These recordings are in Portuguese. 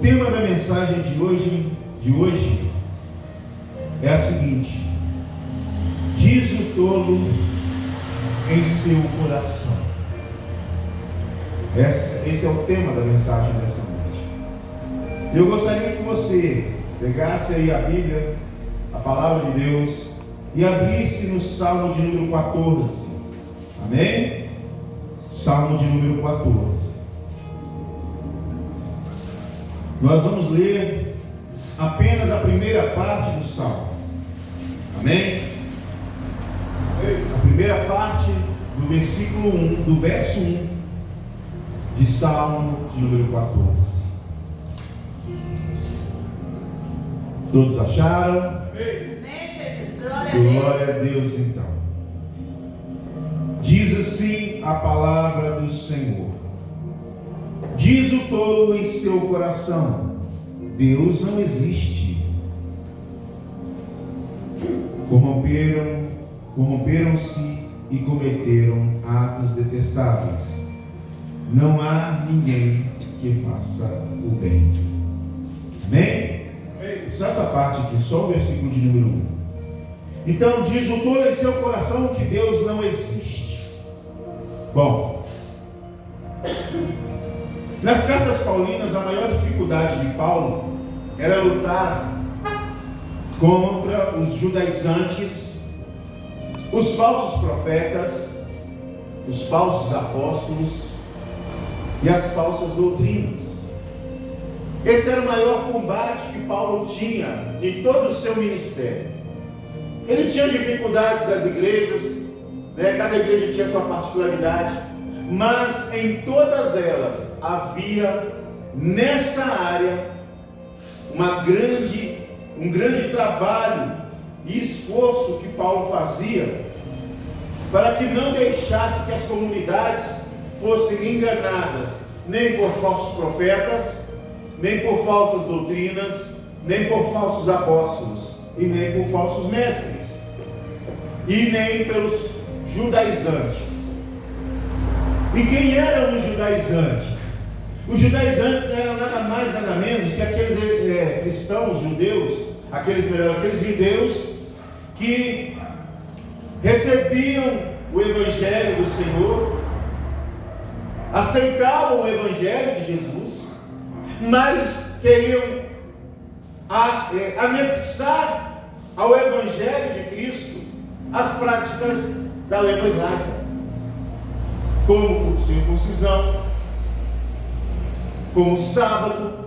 tema da mensagem de hoje é a seguinte: diz o tolo em seu coração. Esse é o tema da mensagem dessa noite. Eu gostaria que você pegasse aí a Bíblia, a palavra de Deus, e abrisse no Salmo de número 14. Amém? Salmo de número 14. Nós vamos ler apenas a primeira parte do Salmo. Amém? A primeira parte do versículo 1, do verso 1 de Salmo de número 14. Todos acharam? Amém, Jesus. Glória a Deus, então. Diz assim a palavra do Senhor: diz o tolo em seu coração, Deus não existe. Corromperam-se e cometeram atos detestáveis. Não há ninguém que faça o bem. Amém? Só essa parte aqui, só o versículo de número 1. Então, diz o tolo em seu coração que Deus não existe. Bom, nas cartas paulinas, a maior dificuldade de Paulo era lutar contra os judaizantes, os falsos profetas, os falsos apóstolos e as falsas doutrinas. Esse era o maior combate que Paulo tinha em todo o seu ministério. Ele tinha dificuldades das igrejas, cada igreja tinha sua particularidade, mas em todas elas havia nessa área um grande trabalho e esforço que Paulo fazia para que não deixasse que as comunidades fossem enganadas nem por falsos profetas, nem por falsas doutrinas, nem por falsos apóstolos, e nem por falsos mestres, e nem pelos judaizantes. E quem eram os judaizantes? Os judaizantes não eram nada mais, nada menos que aqueles cristãos judeus, aqueles judeus que recebiam o Evangelho do Senhor, aceitavam o Evangelho de Jesus, mas queriam anexar ao Evangelho de Cristo as práticas da lei mosaica, como circuncisão, como sábado.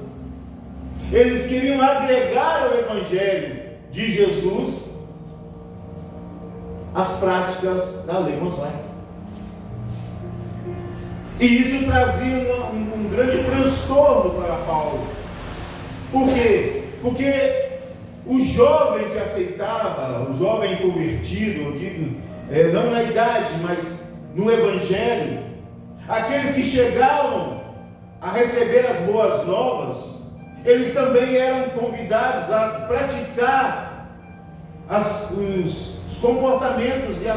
Eles queriam agregar ao Evangelho de Jesus as práticas da lei mosaica. E isso trazia um grande transtorno para Paulo. Por quê? Porque o jovem que aceitava, o jovem convertido, eu digo, não na idade, mas no Evangelho, aqueles que chegavam a receber as boas novas, eles também eram convidados a praticar os comportamentos e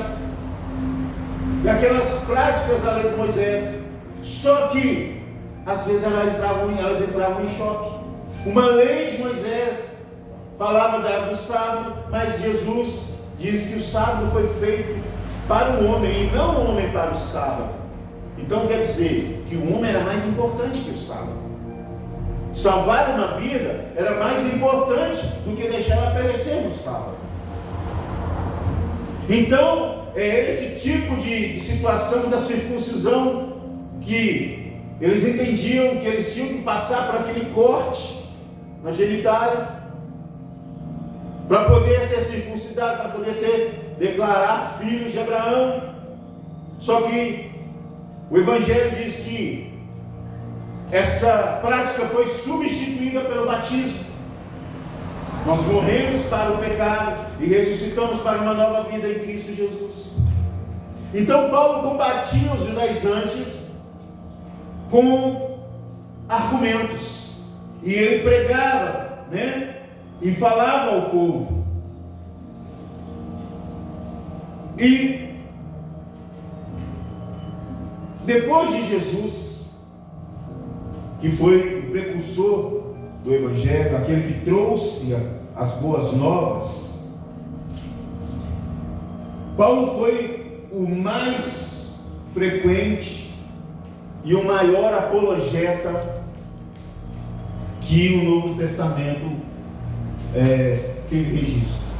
aquelas práticas da lei de Moisés. Só que às vezes elas entravam em choque. Uma lei de Moisés falava do sábado, mas Jesus diz que o sábado foi feito para o homem e não o homem para o sábado. Então quer dizer que o homem era mais importante que o sábado. Salvar uma vida era mais importante do que deixar ela perecer no sábado. Então, é esse tipo de situação da circuncisão que eles entendiam que eles tinham que passar por aquele corte na genitália para poder ser circuncidado, para poder ser declarar filhos de Abraão. Só que o Evangelho diz que essa prática foi substituída pelo batismo. Nós morremos para o pecado e ressuscitamos para uma nova vida em Cristo Jesus. Então Paulo combatia os judaizantes com argumentos, e ele pregava, e falava ao povo. E depois de Jesus, que foi o precursor do Evangelho, aquele que trouxe as boas novas, Paulo foi o mais frequente e o maior apologeta que o Novo Testamento teve registro.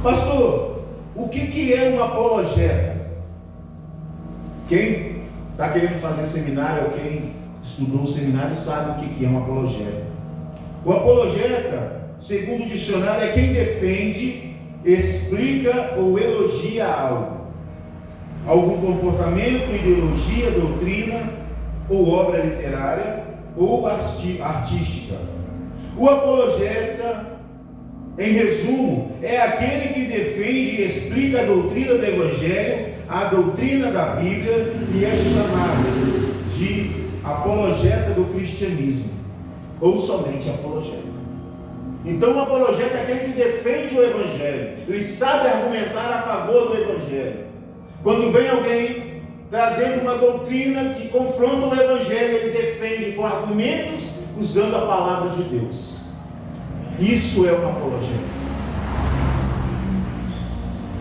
Pastor, o que é um apologeta? Quem está querendo fazer seminário, ou quem estudou o seminário, sabe o que é um apologeta. O apologeta, segundo o dicionário, é quem defende, explica ou elogia algo, algum comportamento, ideologia, doutrina ou obra literária ou artística. O apologeta, em resumo, é aquele que defende e explica a doutrina do Evangelho, a doutrina da Bíblia, e é chamado de apologeta do cristianismo, ou somente apologeta. Então, o apologeta é aquele que defende o Evangelho, ele sabe argumentar a favor do Evangelho. Quando vem alguém trazendo uma doutrina que confronta o Evangelho, ele defende com argumentos, usando a palavra de Deus. Isso é um apologeta.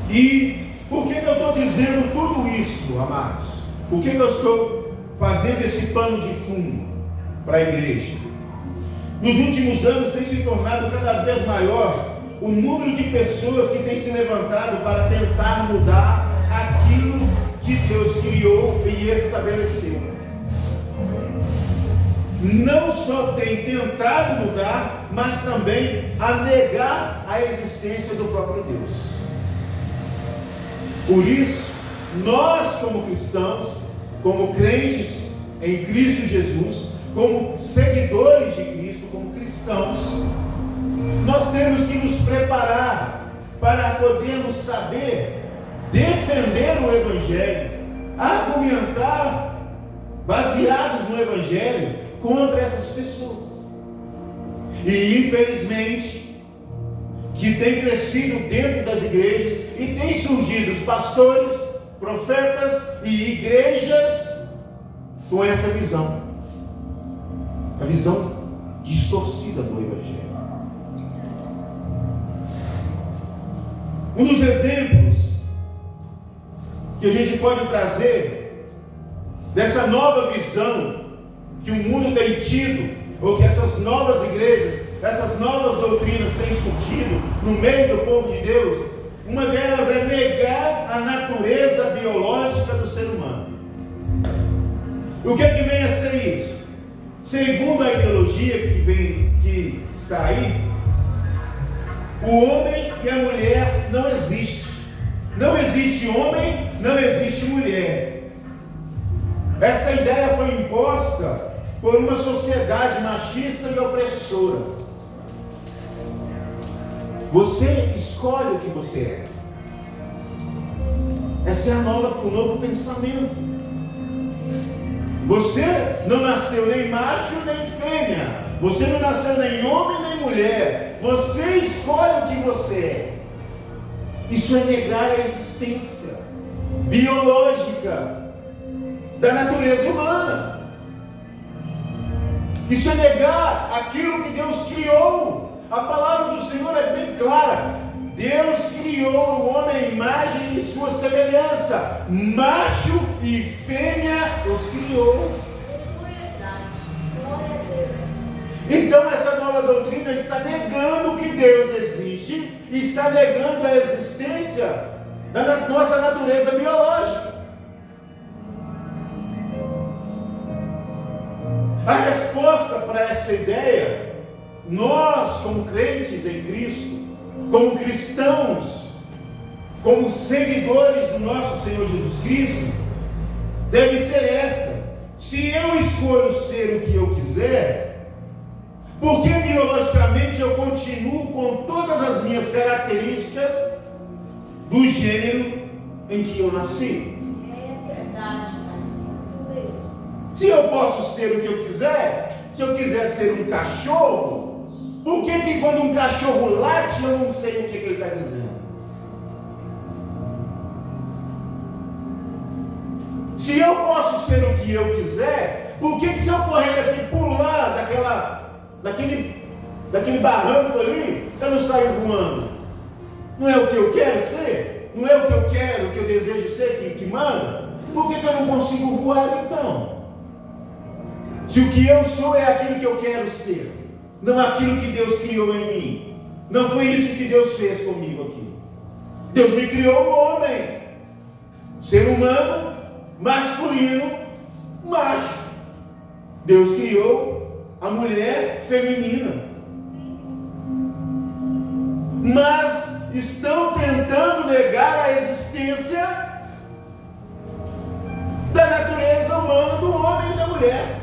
E por que eu estou dizendo tudo isso, amados? Por que eu estou fazendo esse pano de fundo para a igreja? Nos últimos anos tem se tornado cada vez maior o número de pessoas que têm se levantado para tentar mudar aquilo que Deus criou e estabeleceu. Não só tem tentado mudar, mas também a negar a existência do próprio Deus. Por isso, nós como cristãos, como crentes em Cristo Jesus, como seguidores de Cristo, como cristãos, nós temos que nos preparar para podermos saber defender o Evangelho, argumentar baseados no Evangelho contra essas pessoas. E infelizmente, que tem crescido dentro das igrejas e tem surgido os pastores, profetas e igrejas com essa visão, a visão distorcida do Evangelho. Um dos exemplos que a gente pode trazer dessa nova visão que o mundo tem tido, ou que essas novas igrejas, essas novas doutrinas têm surgido no meio do povo de Deus, uma delas é negar a natureza biológica do ser humano. O que é que vem a ser isso? Segundo a ideologia que está aí, o homem e a mulher não existem. Não existe homem, não existe mulher. Esta ideia foi imposta por uma sociedade machista e opressora. Você escolhe o que você é. Essa é o novo pensamento. Você não nasceu nem macho nem fêmea. Você não nasceu nem homem nem mulher. Você escolhe o que você é. Isso é negar a existência biológica da natureza humana. Isso é negar aquilo que Deus criou. A palavra do Senhor é bem clara. Deus criou o homem à imagem e sua semelhança. Macho e fêmea os criou. Então essa nova doutrina está negando que Deus existe e está negando a existência da nossa natureza biológica. A resposta para essa ideia, nós como crentes em Cristo, como cristãos, como seguidores do nosso Senhor Jesus Cristo, deve ser esta: se eu escolho ser o que eu quiser, por que biologicamente eu continuo com todas as minhas características do gênero em que eu nasci? É verdade, pai. Se eu posso ser o que eu quiser, se eu quiser ser um cachorro, por que quando um cachorro late eu não sei o que ele está dizendo? Se eu posso ser o que eu quiser, por que se eu correr daqui, pular daquele barranco ali, eu não saio voando. Não é o que eu quero ser? Não é o que eu quero, o que eu desejo ser que manda? Por que eu não consigo voar então? Se o que eu sou é aquilo que eu quero ser, não aquilo que Deus criou em mim. Não foi isso que Deus fez comigo aqui. Deus me criou um homem, ser humano, masculino, macho. Deus criou a mulher feminina. Mas estão tentando negar a existência da natureza humana do homem e da mulher.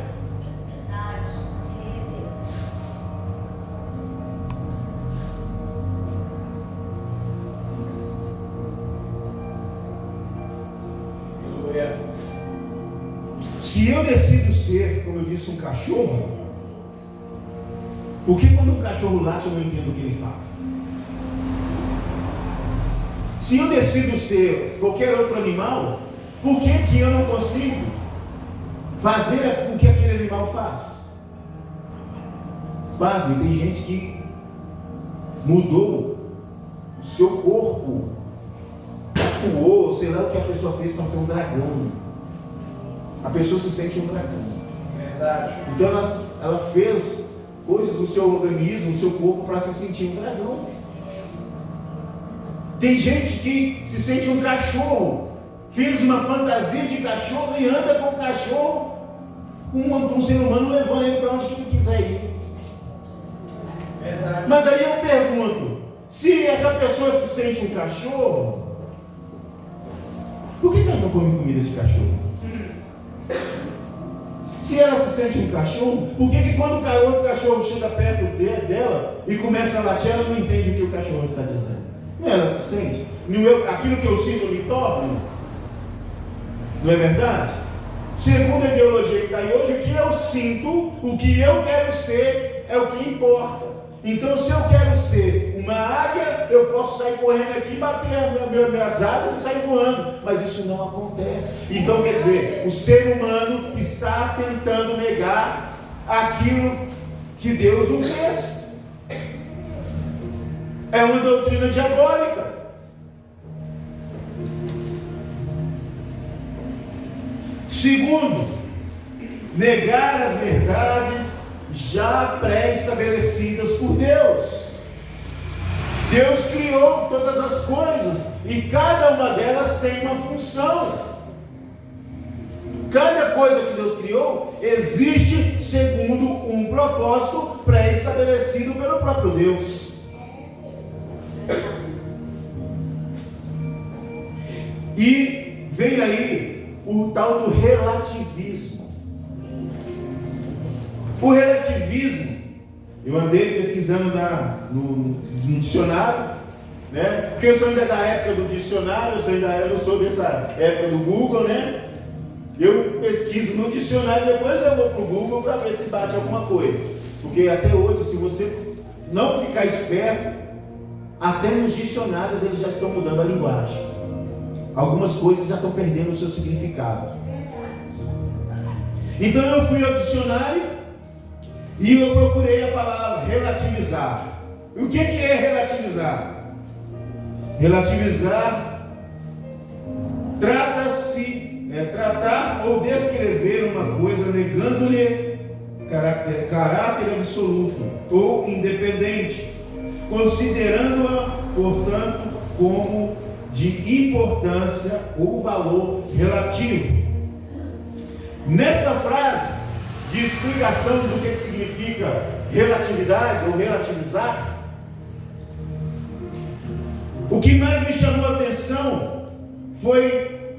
Se eu decido ser, como eu disse, um cachorro, por que quando um cachorro late eu não entendo o que ele fala? Se eu decido ser qualquer outro animal, por que eu não consigo fazer o que aquele animal faz? Pasme, tem gente que mudou o seu corpo, tatuou, sei lá o que a pessoa fez para ser um dragão. A pessoa se sente um dragão. Verdade. Então ela fez coisas no seu organismo, no seu corpo, para se sentir um dragão. Tem gente que se sente um cachorro, fez uma fantasia de cachorro e anda com o cachorro, com um ser humano levando ele para onde que ele quiser ir. Verdade. Mas aí eu pergunto, se essa pessoa se sente um cachorro, por que ela não come comida de cachorro? Se ela se sente um cachorro, por que quando o outro cachorro chega perto dela e começa a latir, ela não entende o que o cachorro está dizendo? Não, ela se sente. Aquilo que eu sinto me torna. Não é verdade? Segundo a ideologia que está aí hoje, o que eu sinto, o que eu quero ser, é o que importa. Então, se eu quero ser uma águia, eu posso sair correndo aqui, bater minhas asas e sair voando. Mas isso não acontece. Então, quer dizer, o ser humano está tentando negar aquilo que Deus o fez. É uma doutrina diabólica. Segundo, negar as verdades já pré-estabelecidas por Deus. Deus criou todas as coisas e cada uma delas tem uma função. Cada coisa que Deus criou existe segundo um propósito pré-estabelecido pelo próprio Deus. E vem aí o tal do relativismo. O relativismo, eu andei pesquisando no dicionário, né? Porque eu sou ainda da época do dicionário, eu não sou dessa época do Google, né? Eu pesquiso no dicionário, depois eu vou para o Google para ver se bate alguma coisa. Porque até hoje, se você não ficar esperto, até nos dicionários eles já estão mudando a linguagem. Algumas coisas já estão perdendo o seu significado. Então eu fui ao dicionário e eu procurei a palavra relativizar. O que é relativizar? Relativizar trata-se tratar ou descrever uma coisa negando-lhe caráter absoluto ou independente, considerando-a, portanto, como de importância ou valor relativo. Nesta frase de explicação do que significa relatividade ou relativizar, o que mais me chamou a atenção foi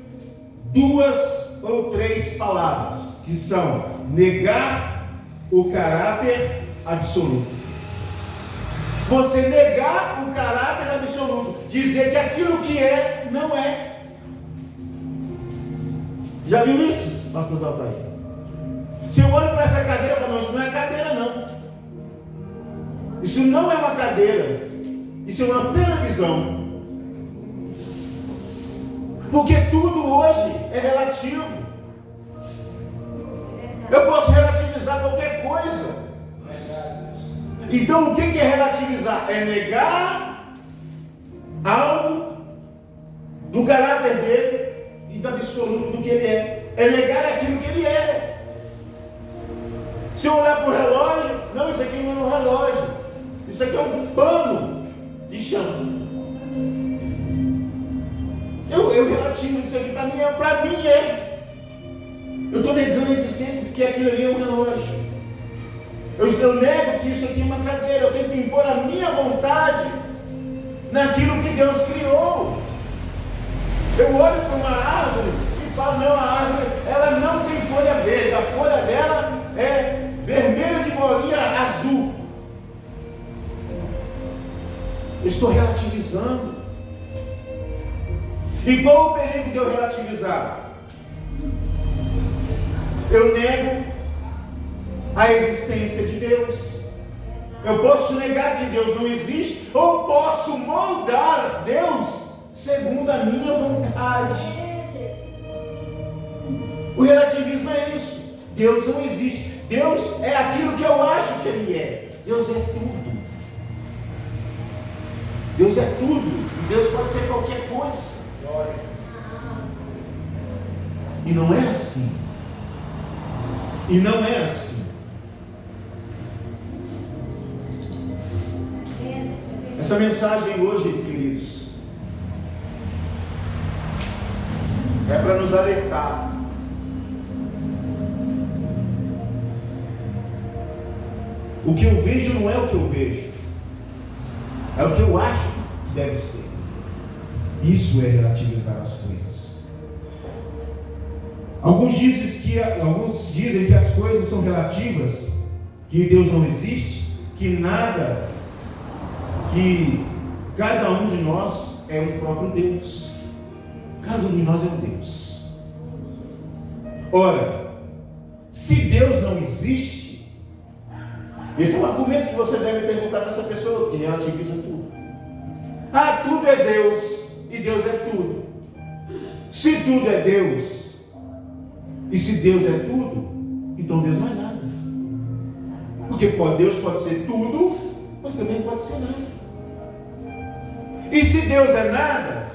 2 ou 3 palavras, que são negar o caráter absoluto. Você negar o caráter absoluto, dizer que aquilo que é, não é. Já viu isso, pastor Zaltair? Se eu olho para essa cadeira e falo, não, isso não é cadeira não. Isso não é uma cadeira, isso é uma televisão. Porque tudo hoje é relativo. Eu posso relativizar qualquer coisa. Então o que é relativizar? É negar algo do caráter dele e do absoluto do que ele é. É negar aquilo que ele é. Se eu olhar para o relógio, não, isso aqui não é um relógio. Isso aqui é um pano de chão. Eu relativo isso aqui para mim é. Eu estou negando a existência de que aquilo ali é um relógio. Eu nego que isso aqui é uma cadeira. Eu tenho que impor a minha vontade naquilo que Deus criou. Eu olho para uma árvore e falo, não, a árvore, ela não tem folha verde. A folha dela é vermelha de bolinha azul. Eu estou relativizando. E qual o perigo de eu relativizar? Eu nego a existência de Deus. Eu posso negar que Deus não existe, ou posso moldar Deus segundo a minha vontade. O relativismo é isso. Deus não existe. Deus é aquilo que eu acho que Ele é. Deus é tudo. Deus é tudo. E Deus pode ser qualquer coisa. E não é assim. E não é assim. Essa mensagem hoje, queridos, é para nos alertar. O que eu vejo não é o que eu vejo, é o que eu acho que deve ser. Isso é relativizar as coisas. Alguns dizem que as coisas são relativas, que Deus não existe, que cada um de nós é o próprio Deus. Cada um de nós é um Deus. Ora, se Deus não existe, esse é um argumento que você deve perguntar para essa pessoa que relativiza tudo. Ah, tudo é Deus, e Deus é tudo. Se tudo é Deus, e se Deus é tudo, então Deus não é nada. Porque Deus pode ser tudo, mas também pode ser nada. E se Deus é nada,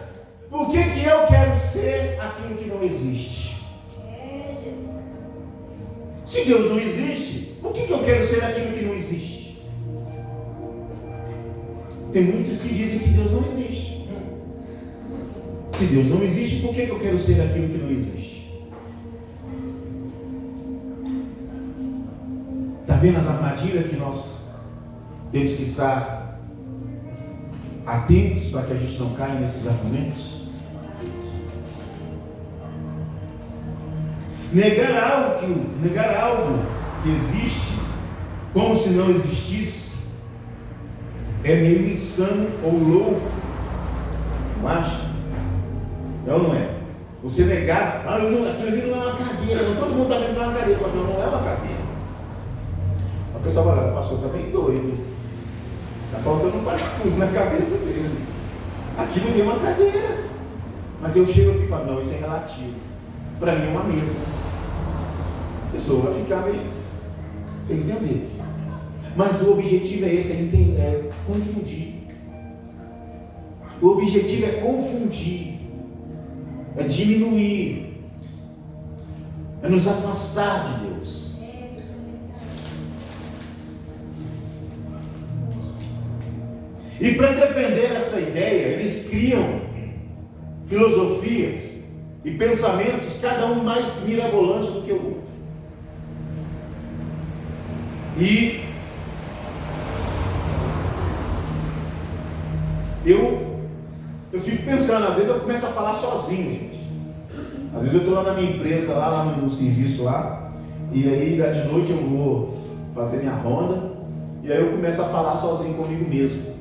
por que eu quero ser aquilo que não existe? Se Deus não existe, por que eu quero ser aquilo que não existe? Tem muitos que dizem que Deus não existe. Se Deus não existe, por que eu quero ser aquilo que não existe? Está vendo as armadilhas que nós temos que estar atentos para que a gente não caia nesses argumentos? Negar algo que existe como se não existisse é meio insano ou louco, não acha? É ou não é? Você negar, aquilo ali não é uma cadeira, todo mundo está vendo que é uma cadeira, mas não é uma cadeira. A pessoa fala, o pastor está bem doido, está faltando um parafuso na cabeça dele. Aquilo ali é uma cadeira. Mas eu chego aqui e falo, não, isso é relativo. Para mim é uma mesa. A pessoa vai ficar meio sem entender. Mas o objetivo é esse, é confundir. O objetivo é confundir, é diminuir, é nos afastar de Deus. E para defender essa ideia, eles criam filosofias e pensamentos, cada um mais mirabolante do que o outro. E eu fico pensando, às vezes eu começo a falar sozinho, gente. Às vezes eu estou lá na minha empresa, lá no serviço lá, e aí de noite eu vou fazer minha ronda, e aí eu começo a falar sozinho comigo mesmo.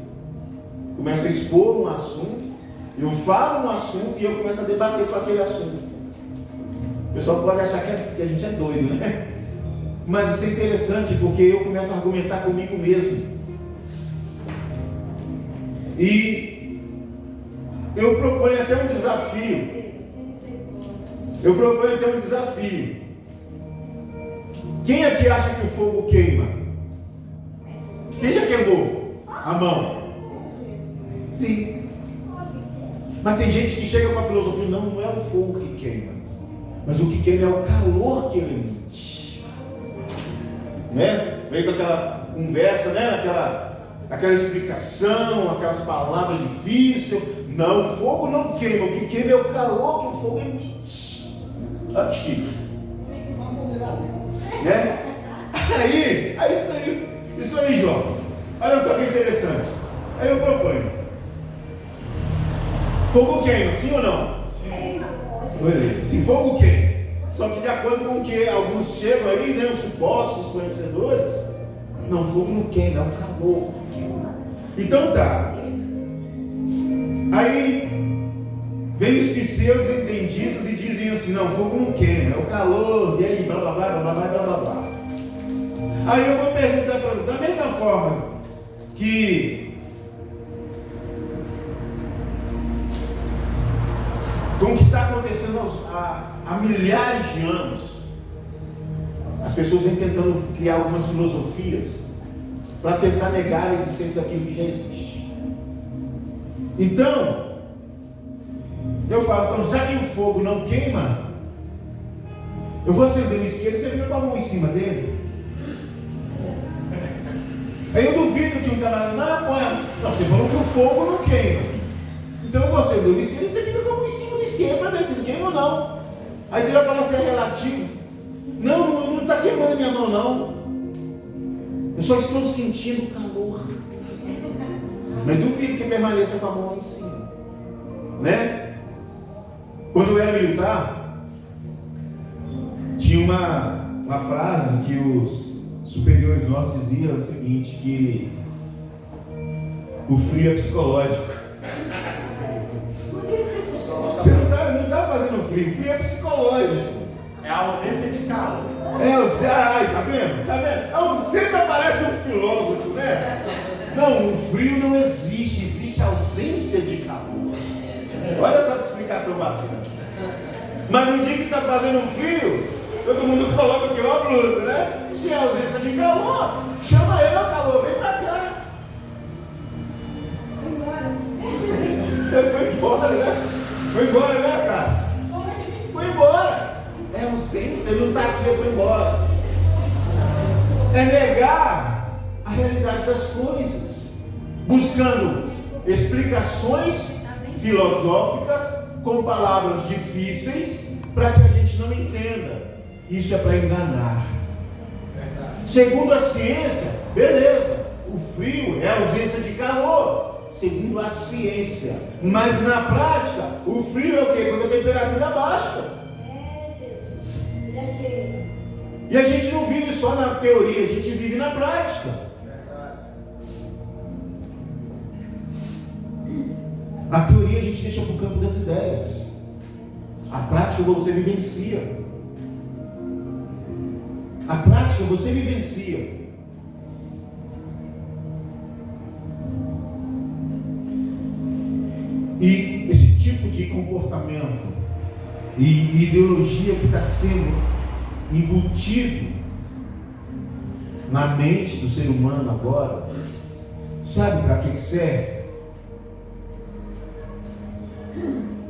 Começo a expor um assunto, eu falo um assunto e eu começo a debater com aquele assunto. O pessoal pode achar que a gente é doido, né? Mas isso é interessante porque eu começo a argumentar comigo mesmo. E eu proponho até um desafio. Quem aqui acha que o fogo queima? Quem já queimou a mão? Sim. Mas tem gente que chega com a filosofia, não é o fogo que queima, mas o que queima é o calor que ele emite. Né? Vem com aquela conversa, né? Aquela explicação, aquelas palavras difíceis. Não, o fogo não queima, o que queima é o calor que o fogo emite. Olha que chique. Né? Isso aí, João. Olha só que interessante. Aí eu proponho. Fogo queima, sim ou não? Beleza. Se fogo queima. Só que de acordo com o que alguns chegam aí, né, os supostos conhecedores, não, fogo não queima, é o calor que queima. Então tá. Aí vem os pseudos entendidos e dizem assim, não, fogo não queima, é o calor, e aí blá blá blá blá blá blá blá blá. Aí eu vou perguntar para você, da mesma forma que com o que está acontecendo há milhares de anos, as pessoas vêm tentando criar algumas filosofias para tentar negar a existência daquilo que já existe. Então, eu falo, então, já que o fogo não queima, eu vou acender o isqueiro e você fica com a mão em cima dele. Aí eu duvido que um camarada, não, você falou que o fogo não queima. Então você deu o isqueiro e você fica com a mão em cima do isqueiro para ver se ele queima ou não. Aí você vai falar se é relativo. Não está queimando minha mão, não. Eu só estou sentindo calor. Mas duvido que permaneça com a mão lá em cima. Né? Quando eu era militar, tinha uma frase que os superiores nossos diziam o seguinte, que o frio é psicológico. Você não está fazendo frio, o frio é psicológico. É a ausência de calor. Tá vendo? Tá vendo? Sempre aparece um filósofo, né? Não, o frio não existe, existe a ausência de calor. Olha essa explicação bacana. Mas no dia que está fazendo frio, todo mundo coloca aqui uma blusa, né? Se é ausência de calor, chama ele ao calor, vem pra cá. Ele foi embora, né? Foi embora, né, Cássia? Foi embora. É ausência, ele não está aqui, ele foi embora. É negar a realidade das coisas, buscando explicações filosóficas com palavras difíceis para que a gente não entenda. Isso é para enganar. Segundo a ciência, beleza, o frio é a ausência de calor. Segundo a ciência, mas na prática, o frio é o quê? Quando a temperatura baixa. E a gente não vive só na teoria, a gente vive na prática. A teoria a gente deixa para o campo das ideias. A prática você vivencia. A prática você vivencia. E esse tipo de comportamento e ideologia que está sendo embutido na mente do ser humano agora, sabe para que serve?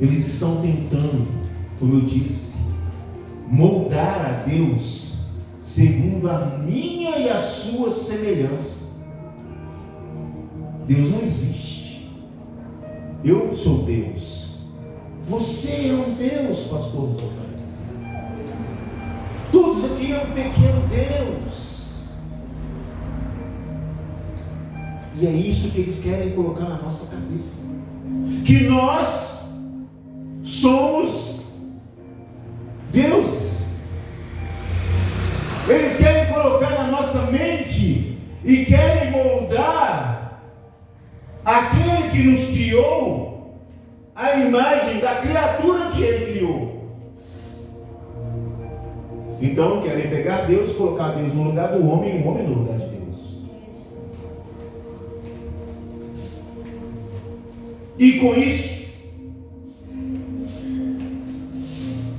Eles estão tentando, como eu disse, moldar a Deus segundo a minha e a sua semelhança. Deus não existe. Eu sou Deus. Você é um Deus, pastor Zoltán. Todos aqui é um pequeno Deus. E é isso que eles querem colocar na nossa cabeça. Que nós somos deuses. Eles querem colocar na nossa mente e querem moldar aquele que nos criou a imagem da criatura que ele criou. Então querem pegar Deus e colocar Deus no lugar do homem e o homem no lugar de Deus. E com isso,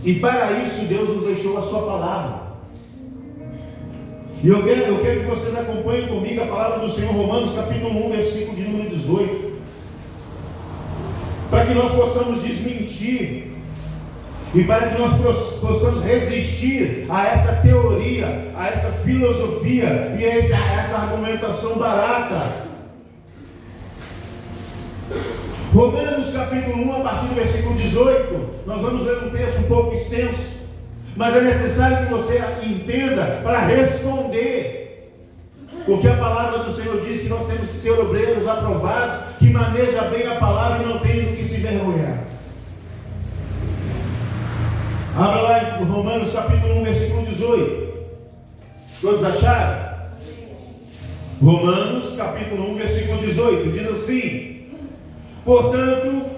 e para isso Deus nos deixou a sua palavra. E eu quero que vocês acompanhem comigo a palavra do Senhor, Romanos capítulo 1, versículo de número 18. Para que nós possamos desmentir e para que nós possamos resistir a essa teoria, a essa filosofia e a essa argumentação barata. Romanos capítulo 1, a partir do versículo 18, nós vamos ler um texto um pouco extenso, mas é necessário que você entenda para responder, porque a palavra do Senhor diz que nós temos que ser obreiros aprovados, que maneja bem a palavra e não tem do que se vergonhar. Abra lá em Romanos capítulo 1, versículo 18. Todos acharam? Romanos capítulo 1, versículo 18, diz assim: portanto,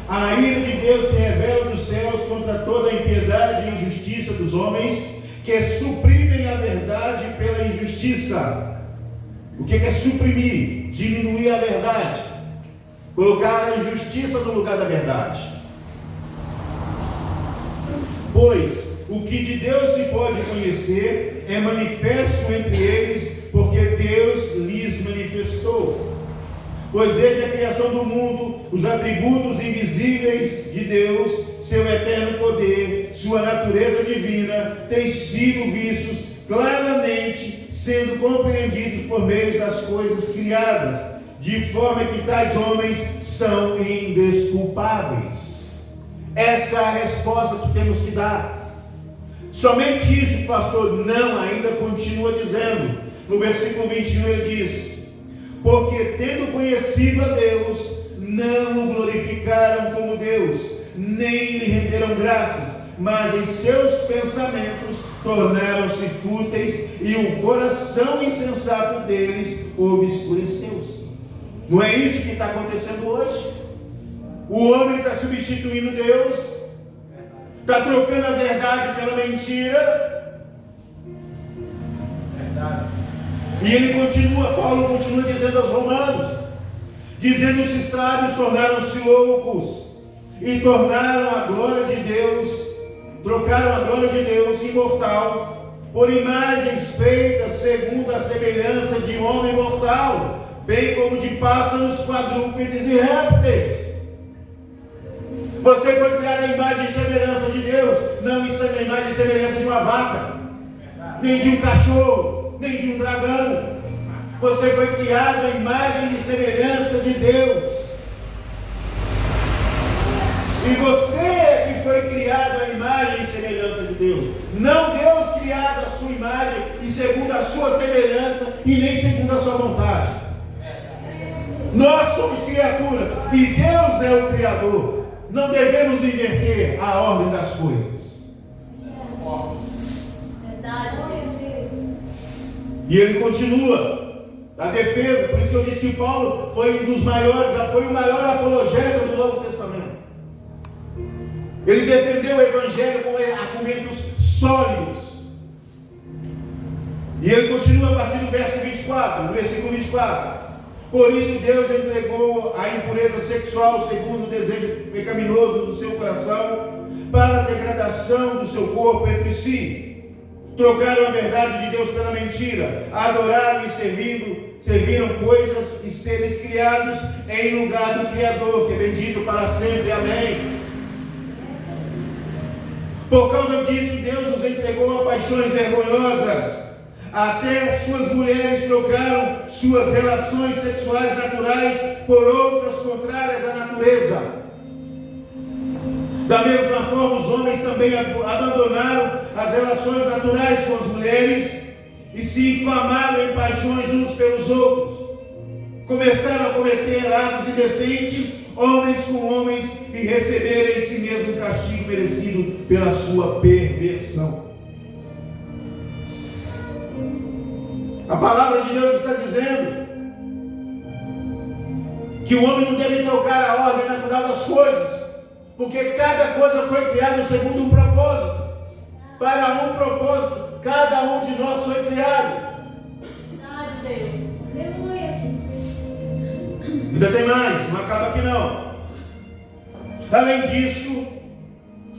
a ira de Deus se revela dos céus contra toda a impiedade e injustiça dos homens, que suprimem a verdade pela injustiça. O que é suprimir? Diminuir a verdade, colocar a injustiça no lugar da verdade. Pois o que de Deus se pode conhecer é manifesto entre eles, porque Deus lhes manifestou. Pois desde a criação do mundo, os atributos invisíveis de Deus, seu eterno poder, sua natureza divina, têm sido vistos claramente, sendo compreendidos por meio das coisas criadas, de forma que tais homens são indesculpáveis. Essa é a resposta que temos que dar. Somente isso, pastor, não, ainda continua dizendo. No versículo 21 ele diz: porque tendo conhecido a Deus, não o glorificaram como Deus, nem lhe renderam graças, mas em seus pensamentos tornaram-se fúteis, e o coração insensato deles obscureceu-se. Não é isso que está acontecendo hoje? O homem está substituindo Deus, está trocando a verdade pela mentira. Verdade. E ele continua, Paulo continua dizendo aos romanos, dizendo-se sábios, tornaram-se loucos, e tornaram a glória de Deus, trocaram a glória de Deus imortal, por imagens feitas segundo a semelhança de homem mortal, bem como de pássaros, quadrúpedes e répteis. Você foi criado à imagem e semelhança de Deus, não à imagem e semelhança de uma vaca, nem de um cachorro, nem de um dragão. Você foi criado à imagem e semelhança de Deus. E você é que foi criado à imagem e semelhança de Deus. Não Deus criado à sua imagem e segundo a sua semelhança e nem segundo a sua vontade. Nós somos criaturas e Deus é o Criador. Não devemos inverter a ordem das coisas. Verdade, Deus. E ele continua a defesa. Por isso que eu disse que Paulo foi um dos maiores, foi o maior apologeta do Novo Testamento. Ele defendeu o Evangelho com argumentos sólidos. E ele continua a partir do verso 24, no versículo 24. Por isso Deus entregou a impureza sexual segundo o desejo pecaminoso do seu coração, para a degradação do seu corpo entre si. Trocaram a verdade de Deus pela mentira, adoraram e serviram coisas e seres criados em lugar do Criador, que é bendito para sempre. Amém. Por causa disso, Deus os entregou a paixões vergonhosas. Até suas mulheres trocaram suas relações sexuais naturais por outras contrárias à natureza. Da mesma forma, os homens também abandonaram as relações naturais com as mulheres e se inflamaram em paixões uns pelos outros. Começaram a cometer atos indecentes, homens com homens, e receberam em si mesmo o castigo merecido pela sua perversão. A palavra de Deus está dizendo que o homem não deve trocar a ordem natural das coisas, porque cada coisa foi criada segundo um propósito. Para um propósito, cada um de nós foi criado. Verdade, Deus. Aleluia, Jesus. Ainda tem mais, não acaba aqui não. Além disso,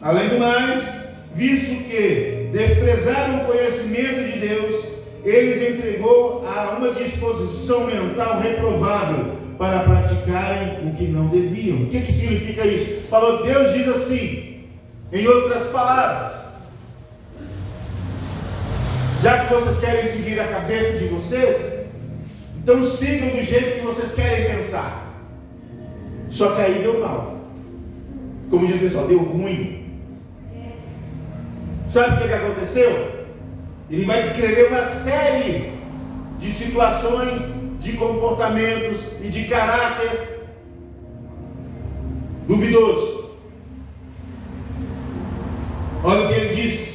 além do mais, visto que desprezaram o conhecimento de Deus, eles entregou a uma disposição mental reprovável para praticarem o que não deviam. O que significa isso? Falou, Deus diz assim, em outras palavras: já que vocês querem seguir a cabeça de vocês, então sigam do jeito que vocês querem pensar. Só que aí deu mal. Como diz o pessoal, deu ruim. Sabe o que aconteceu? Ele vai descrever uma série de situações, de comportamentos e de caráter duvidoso. Olha o que ele diz.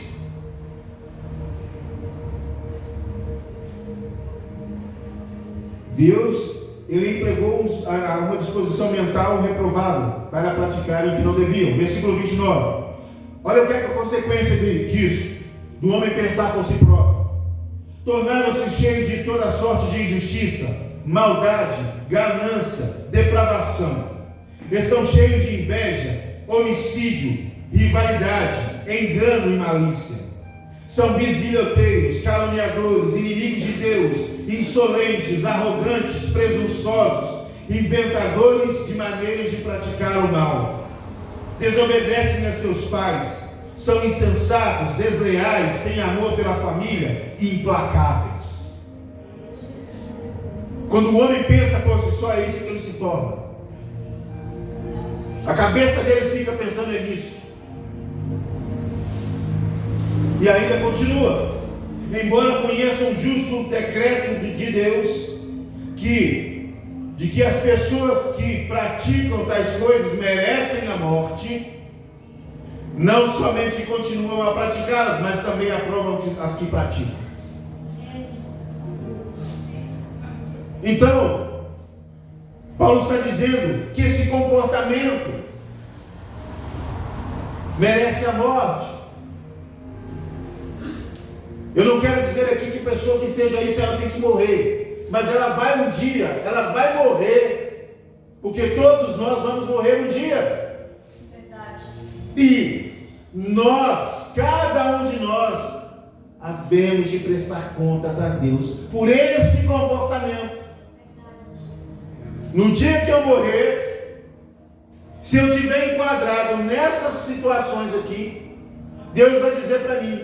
Deus, ele entregou a uma disposição mental reprovável para praticarem o que não deviam. Versículo 29. Olha o que é a consequência disso, do homem pensar por si próprio. Tornaram-se cheios de toda sorte de injustiça, maldade, ganância, depravação. Estão cheios de inveja, homicídio, rivalidade, engano e malícia. São bisbilhoteiros, caluniadores, inimigos de Deus, insolentes, arrogantes, presunçosos, inventadores de maneiras de praticar o mal. Desobedecem a seus pais, são insensatos, desleais, sem amor pela família e implacáveis. Quando o homem pensa por si só, é isso que ele se torna. A cabeça dele fica pensando nisso. E ainda continua: embora conheçam um justo decreto de Deus, de que as pessoas que praticam tais coisas merecem a morte, não somente continuam a praticá-las, mas também aprovam as que praticam. Então, Paulo está dizendo que esse comportamento merece a morte. Eu não quero dizer aqui que pessoa que seja isso, ela tem que morrer, mas ela vai um dia, ela vai morrer, porque todos nós vamos morrer um dia. Verdade. E nós, cada um de nós, havemos de prestar contas a Deus por esse comportamento. No dia que eu morrer, se eu estiver enquadrado nessas situações aqui, Deus vai dizer para mim: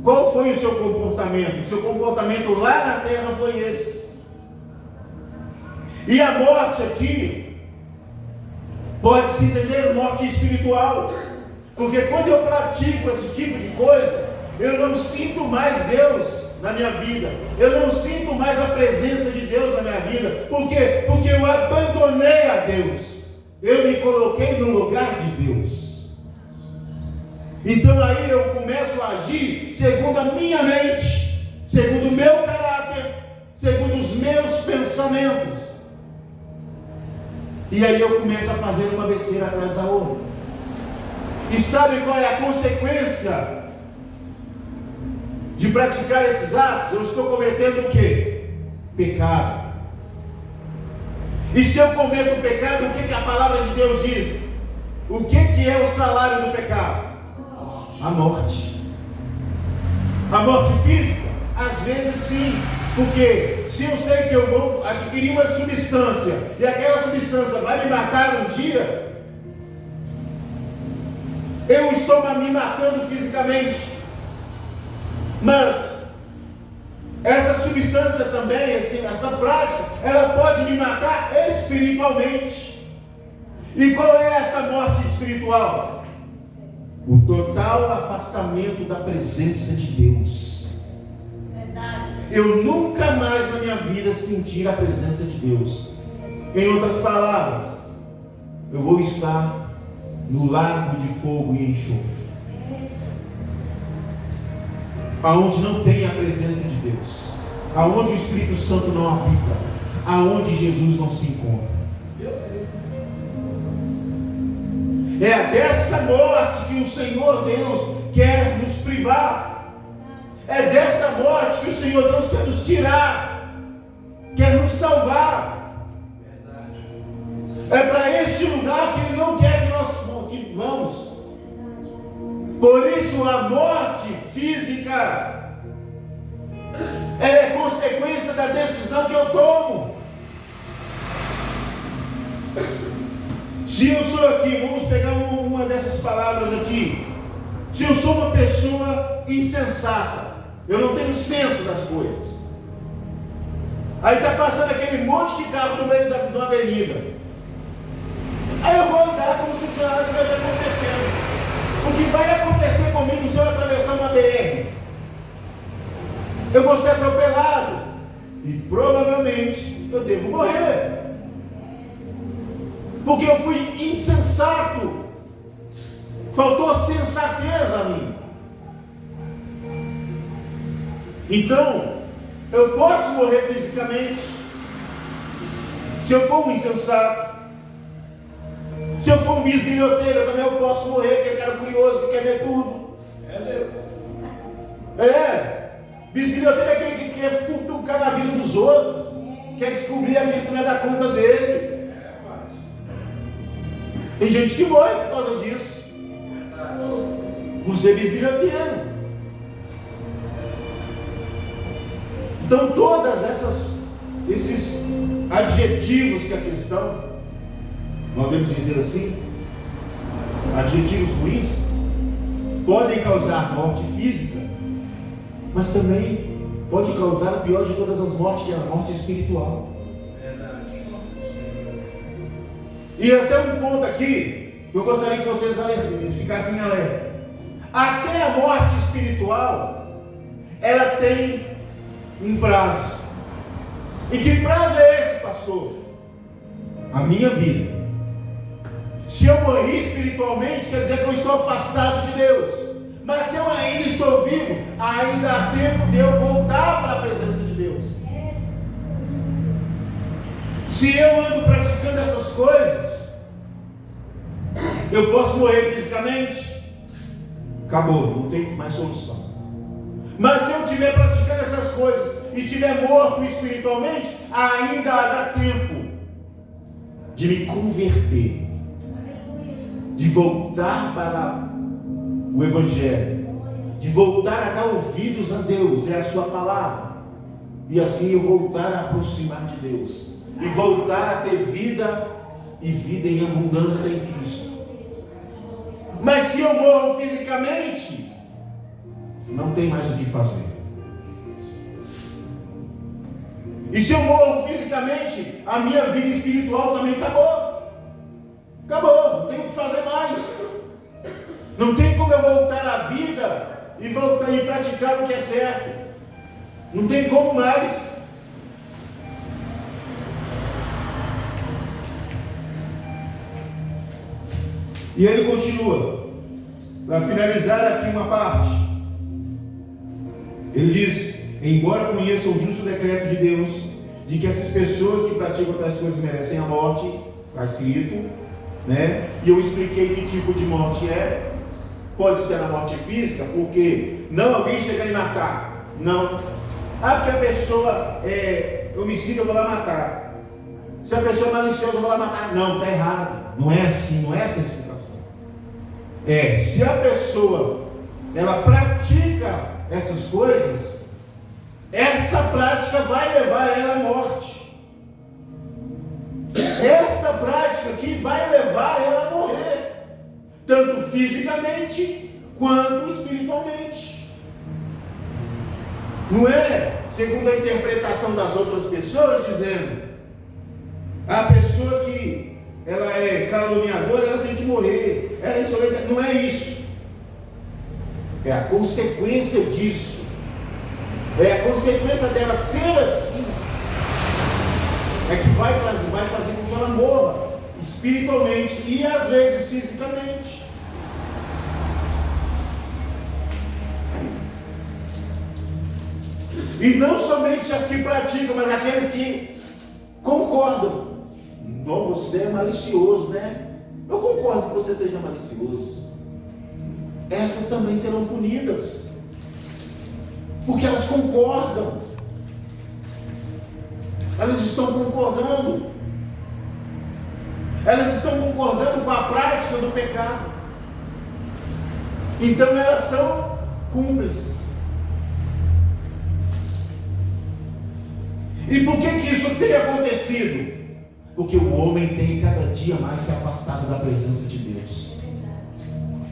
qual foi o seu comportamento? O seu comportamento lá na terra foi esse. E a morte aqui pode-se entender morte espiritual, porque quando eu pratico esse tipo de coisa, eu não sinto mais Deus na minha vida, eu não sinto mais a presença de Deus na minha vida. Por quê? Porque eu abandonei a Deus, eu me coloquei no lugar de Deus. Então aí eu começo a agir segundo a minha mente, segundo o meu caráter, segundo os meus pensamentos. E aí eu começo a fazer uma besteira atrás da outra. E sabe qual é a consequência de praticar esses atos? Eu estou cometendo o quê? Pecado. E se eu cometo pecado, o que a palavra de Deus diz? O que é o salário do pecado? A morte. A morte física? Às vezes sim, porque se eu sei que eu vou adquirir uma substância e aquela substância vai me matar um dia, eu estou me matando fisicamente, mas essa substância também, essa prática, ela pode me matar espiritualmente. E qual é essa morte espiritual? O total afastamento da presença de Deus. Verdade. Eu nunca mais na minha vida sentir a presença de Deus. Em outras palavras, eu vou estar no lago de fogo e enxofre, aonde não tem a presença de Deus, aonde o Espírito Santo não habita, aonde Jesus não se encontra. É dessa morte que o Senhor Deus quer nos privar. É dessa morte que o Senhor Deus quer nos tirar, quer nos salvar. É para este lugar que Ele não quer que nós vamos. Por isso a morte física ela é consequência da decisão que eu tomo. Se eu sou aqui, vamos pegar uma dessas palavras aqui. Se eu sou uma pessoa insensata, eu não tenho senso das coisas. Aí está passando aquele monte de carro no meio da avenida. Aí eu vou andar como se nada estivesse acontecendo. O que vai acontecer comigo se eu atravessar uma BR? Eu vou ser atropelado. E provavelmente eu devo morrer. Porque eu fui insensato. Faltou sensatez a mim. Então, eu posso morrer fisicamente. Se eu for um insensato. Se eu for um bisbilhoteiro, também eu posso morrer, que é cara curioso, que quer ver tudo. É Deus. Bisbilhoteiro é aquele que quer futucar na vida dos outros. Quer descobrir aquilo que não é da conta dele. Tem gente que morre por causa disso. Por ser bisbilhoteiro. Então todas esses adjetivos que aqui estão, nós devemos dizer assim, adjetivos ruins, podem causar morte física, mas também pode causar a pior de todas as mortes, que é a morte espiritual. E até um ponto aqui, que eu gostaria que vocês ficassem alerta. Até a morte espiritual, ela tem um prazo. E que prazo é esse, pastor? A minha vida. Se eu morri espiritualmente, quer dizer que eu estou afastado de Deus. Mas se eu ainda estou vivo, ainda há tempo de eu voltar para a presença de Deus. Se eu ando praticando essas coisas, eu posso morrer fisicamente. Acabou, não tem mais solução. Mas se eu estiver praticando essas coisas e estiver morto espiritualmente, ainda dá tempo de me converter, de voltar para o Evangelho, de voltar a dar ouvidos a Deus, é a sua palavra, e assim eu voltar a aproximar de Deus, e voltar a ter vida, e vida em abundância em Cristo. Mas se eu morro fisicamente, não tem mais o que fazer. E se eu morro fisicamente, a minha vida espiritual também acabou. Acabou, não tem o que fazer mais. Não tem como eu voltar à vida e voltar e praticar o que é certo. Não tem como mais. E ele continua, para finalizar aqui uma parte. Ele diz: embora conheça o justo decreto de Deus, de que essas pessoas que praticam tais coisas merecem a morte, está escrito, né? E eu expliquei que tipo de morte é. Pode ser a morte física, porque não alguém chegar e matar. Não. Porque a pessoa é homicida, eu vou lá matar. Se a pessoa é maliciosa, eu vou lá matar. Não, está errado. Não é assim, não é essa a explicação. Se a pessoa ela pratica essas coisas, essa prática vai levar ela à morte. Esta prática aqui vai levar ela a morrer, tanto fisicamente quanto espiritualmente. Não é segundo a interpretação das outras pessoas, dizendo a pessoa que ela é caluniadora, ela tem que morrer, ela é insolente. Não é isso. É a consequência disso. É a consequência dela ser assim. É que vai fazer com que ela morra espiritualmente e às vezes fisicamente. E não somente as que praticam, mas aqueles que concordam. Não, você é malicioso, né? Eu concordo que você seja malicioso. Essas também serão punidas, porque elas concordam. Elas estão concordando. Elas estão concordando com a prática do pecado. Então elas são cúmplices. E por que isso tem acontecido? Porque o homem tem cada dia mais se afastado da presença de Deus.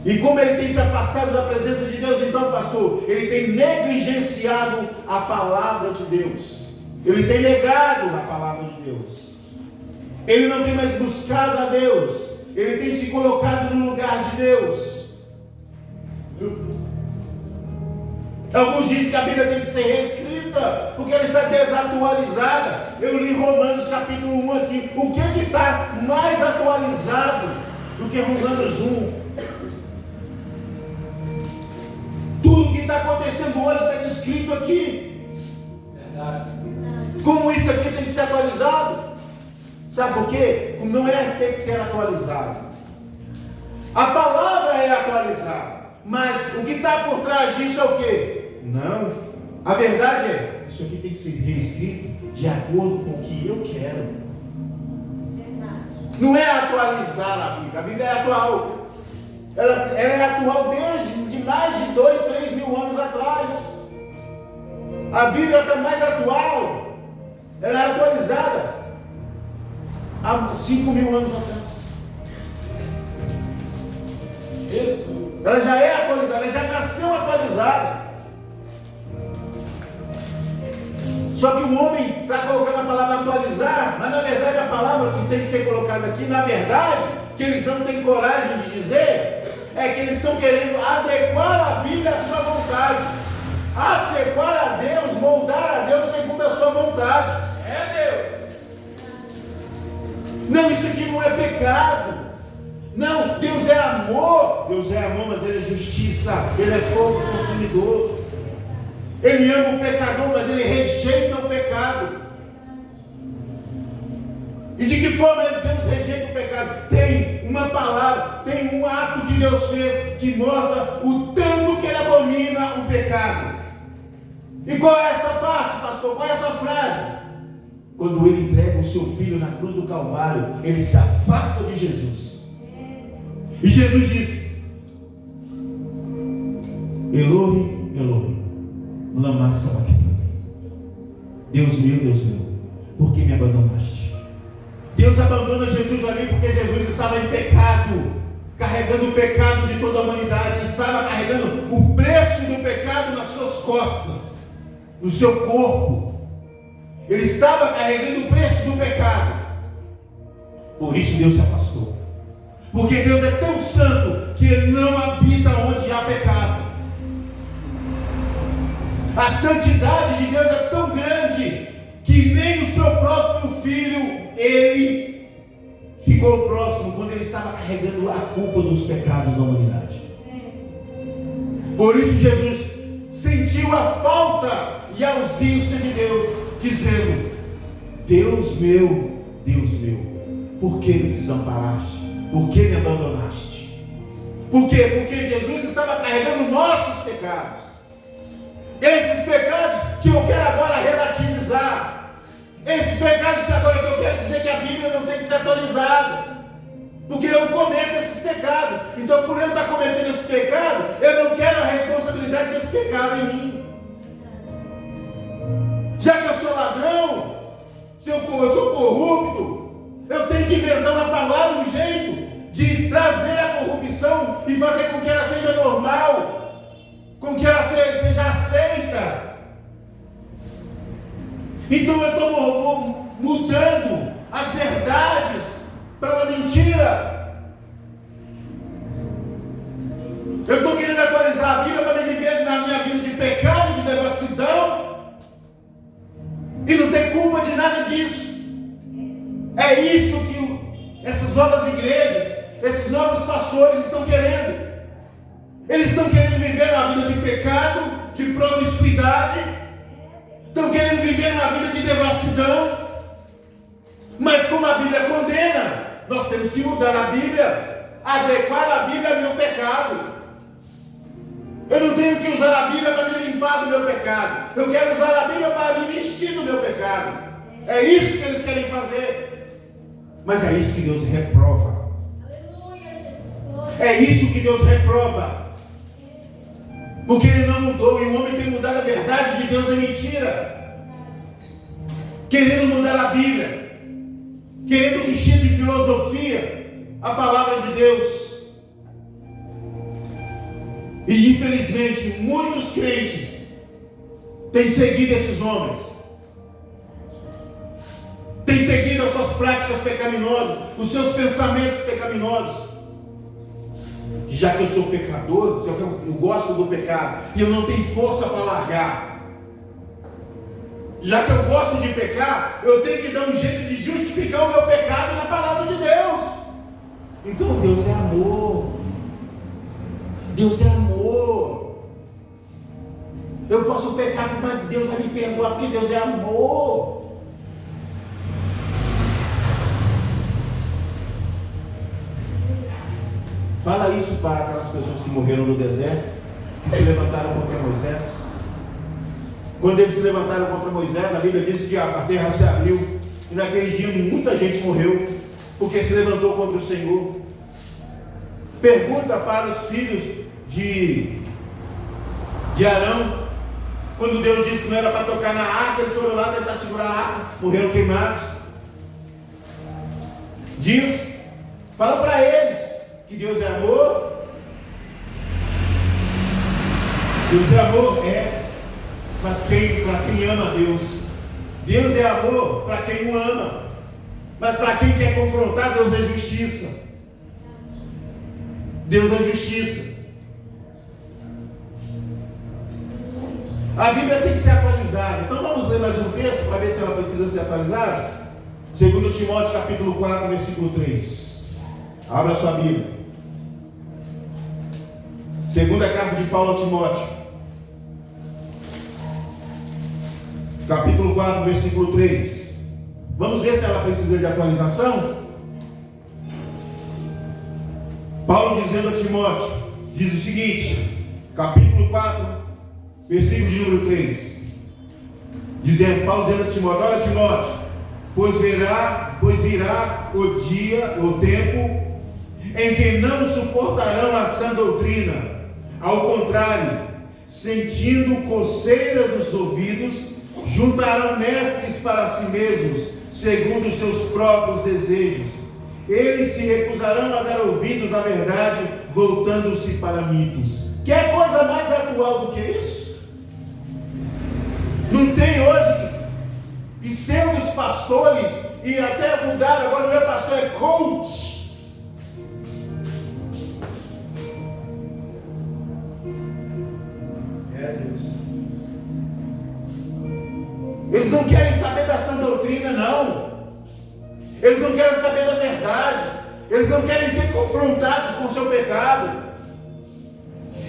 E como ele tem se afastado da presença de Deus, então, pastor, ele tem negligenciado a palavra de Deus. Ele tem negado a palavra de Deus. Ele não tem mais buscado a Deus. Ele tem se colocado no lugar de Deus. Alguns dizem que a Bíblia tem que ser reescrita, porque ela está desatualizada. Eu li Romanos capítulo 1 aqui. O que está mais atualizado do que Romanos 1? Tudo que está acontecendo hoje está descrito aqui. Verdade. Como isso aqui tem que ser atualizado? Sabe por quê? Não é ter que ser atualizado. A palavra é atualizada. Mas o que está por trás disso é o quê? Não. A verdade é, isso aqui tem que ser reescrito de acordo com o que eu quero. Verdade. Não é atualizar a Bíblia. A Bíblia é atual. Ela é atual desde de mais de 2, 3 mil anos atrás. A Bíblia está mais atual. Ela é atualizada há 5 mil anos atrás. Jesus. Ela já é atualizada, ela já nasceu atualizada. Só que o homem está colocando a palavra atualizar, mas na verdade a palavra que tem que ser colocada aqui, na verdade, que eles não têm coragem de dizer, é que eles estão querendo adequar a Bíblia à sua vontade. Adequar a Deus, moldar a Deus segundo a sua vontade. É Deus. Não, isso aqui não é pecado. Não, Deus é amor. Deus é amor, mas Ele é justiça. Ele é fogo consumidor. Ele ama o pecador, mas Ele rejeita o pecado. E de que forma Deus rejeita o pecado? Tem uma palavra, tem um ato que Deus fez que mostra o tanto que Ele abomina o pecado. E qual é essa parte, pastor? Qual é essa frase? Quando Ele entrega o seu filho na cruz do Calvário, Ele se afasta de Jesus. E Jesus diz: Eloi, Eloi, lama sabachthani. Deus meu, por que me abandonaste? Deus abandona Jesus ali porque Jesus estava em pecado, carregando o pecado de toda a humanidade. Ele estava carregando o preço do pecado nas suas costas, no seu corpo. Ele estava carregando o preço do pecado. Por isso Deus se afastou. Porque Deus é tão santo que Ele não habita onde há pecado. A santidade de Deus é tão grande que nem o seu próprio filho Ele ficou próximo quando Ele estava carregando a culpa dos pecados da humanidade. Por isso Jesus sentiu a falta e a ausência de Deus, dizendo: Deus meu, por que me desamparaste? Por que me abandonaste? Por quê? Porque Jesus estava carregando nossos pecados. Esses pecados que eu quero agora relativizar. Esses pecados que agora que eu quero dizer que a Bíblia não tem que ser atualizada. Porque eu cometo esses pecados. Então, por eu estar cometendo esse pecado, eu não quero a responsabilidade desse pecado em mim. Já que eu sou ladrão, se eu sou corrupto, eu tenho que inventar uma palavra, um jeito de trazer a corrupção e fazer com que ela seja normal, com que ela seja aceita. Então eu estou mudando as verdades para uma mentira. Eu estou querendo atualizar a Bíblia para me viver na minha vida de pecado, de devassidão, e não ter culpa de nada disso. É isso que essas novas igrejas, esses novos pastores estão querendo. Eles estão querendo viver uma vida de pecado, de promiscuidade, estão querendo viver uma vida de devassidão. Mas como a Bíblia condena, nós temos que mudar a Bíblia, adequar a Bíblia ao meu pecado. Eu não tenho que usar a Bíblia para me limpar do meu pecado. Eu quero usar a Bíblia para me vestir do meu pecado. É isso que eles querem fazer. Mas é isso que Deus reprova. Aleluia, Jesus. É isso que Deus reprova. Porque Ele não mudou, e o homem tem mudado a verdade de Deus em mentira. querendo mudar a Bíblia, querendo encher de filosofia a palavra de Deus. E infelizmente muitos crentes têm seguido esses homens, têm seguido as suas práticas pecaminosas, os seus pensamentos pecaminosos. Já que eu sou pecador, já que eu gosto do pecado e eu não tenho força para largar, já que eu gosto de pecar, eu tenho que dar um jeito de justificar o meu pecado na palavra de Deus. Então Deus é amor. Deus é amor. Eu posso pecar, mas Deus vai me perdoar, porque Deus é amor. Fala isso para aquelas pessoas que morreram no deserto, que se levantaram contra Moisés. Quando eles se levantaram contra Moisés, a Bíblia diz que a terra se abriu, e naquele dia muita gente morreu, porque se levantou contra o Senhor. Pergunta para os filhos de Arão, quando Deus disse que não era para tocar na arca, eles foram lá tentar segurar a arca, morreram queimados. Fala para eles que Deus é amor. Deus é amor, mas para quem ama Deus. Deus é amor para quem o ama, mas para quem quer confrontar, Deus é justiça. Deus é justiça. A Bíblia tem que ser atualizada. Então vamos ler mais um texto para ver se ela precisa ser atualizada. 2 Timóteo capítulo 4, versículo 3. Abra sua Bíblia. Segunda carta de Paulo a Timóteo, capítulo 4, versículo 3. Vamos ver se ela precisa de atualização. Paulo dizendo a Timóteo, diz o seguinte, capítulo 4, versículo de número 3. Paulo dizendo a Timóteo: olha, Timóteo, pois virá o dia, o tempo, em que não suportarão a sã doutrina. Ao contrário, sentindo coceiras nos ouvidos, juntarão mestres para si mesmos, segundo os seus próprios desejos. Eles se recusarão a dar ouvidos à verdade, voltando-se para mitos. Quer coisa mais atual do que isso? Não tem hoje pseudos-pastores, e até mudaram, agora não é pastor, é coach. Eles não querem saber da sã doutrina, não. Eles não querem saber da verdade. Eles não querem ser confrontados com o seu pecado.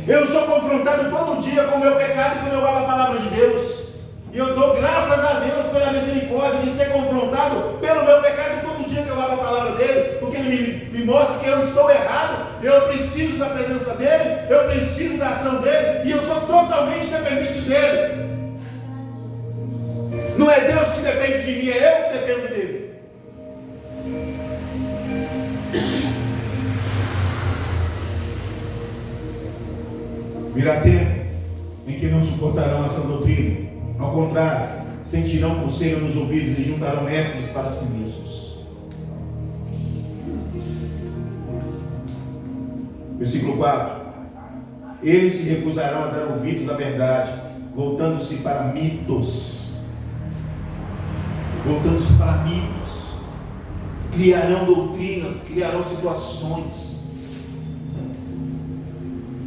Eu sou confrontado todo dia com o meu pecado quando eu vou à palavra de Deus. E eu dou graças a Deus pela misericórdia de ser confrontado pelo meu pecado todo dia que eu vou à palavra dele. Porque ele me mostra que eu estou errado. Eu preciso da presença dele. Eu preciso da ação dele. E eu sou totalmente dependente dele. Não é Deus que depende de mim, é eu que dependo dele. Virá tempo em que não suportarão essa doutrina. Ao contrário, sentirão coceira nos ouvidos e juntarão mestres para si mesmos. Versículo 4. Eles se recusarão a dar ouvidos à verdade, voltando-se para mitos. Voltando-se para mitos. Criarão doutrinas, criarão situações.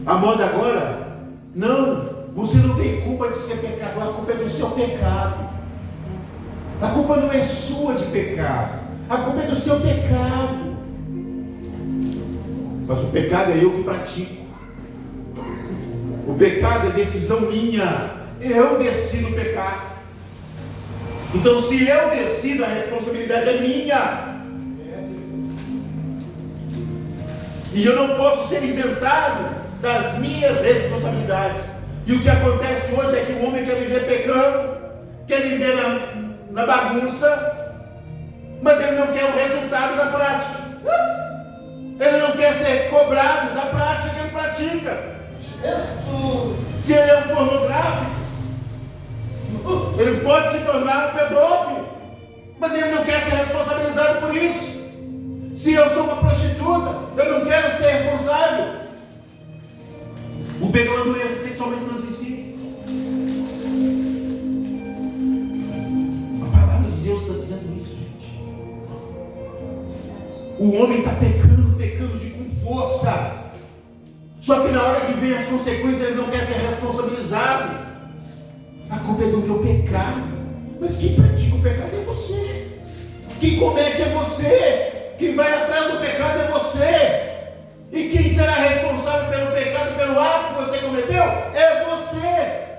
A moda agora, não, você não tem culpa de ser pecador, a culpa é do seu pecado. A culpa não é sua de pecar, a culpa é do seu pecado. Mas o pecado é eu que pratico. O pecado é decisão minha. Eu decido pecar. Então, se eu decido, a responsabilidade é minha. E eu não posso ser isentado das minhas responsabilidades. E o que acontece hoje é que o homem quer viver pecando, quer viver na bagunça, mas ele não quer o resultado da prática. Ele não quer ser cobrado da prática que ele pratica. Se ele é um pornográfico, ele pode se tornar um pedófilo. mas ele não quer ser responsabilizado por isso. Se eu sou uma prostituta, eu não quero ser responsável. O pecado é uma doença sexualmente transmissível. A palavra de Deus está dizendo isso, gente. O homem está pecando com força. Só que na hora que vem as consequências, ele não quer ser responsabilizado. A culpa é do meu pecado. Mas quem pratica o pecado é você. Quem comete é você. Quem vai atrás do pecado é você. E quem será responsável pelo pecado, pelo ato que você cometeu, é você.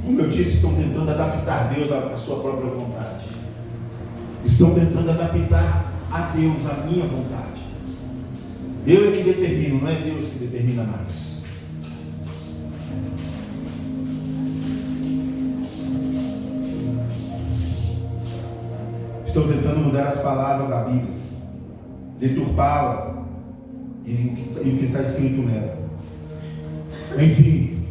Como eu disse, estão tentando adaptar Deus à sua própria vontade. Estão tentando adaptar a Deus à minha vontade. Eu é que determino, não é Deus que determina mais. Estão tentando mudar as palavras da Bíblia, deturpá-la e o que está escrito nela. Enfim,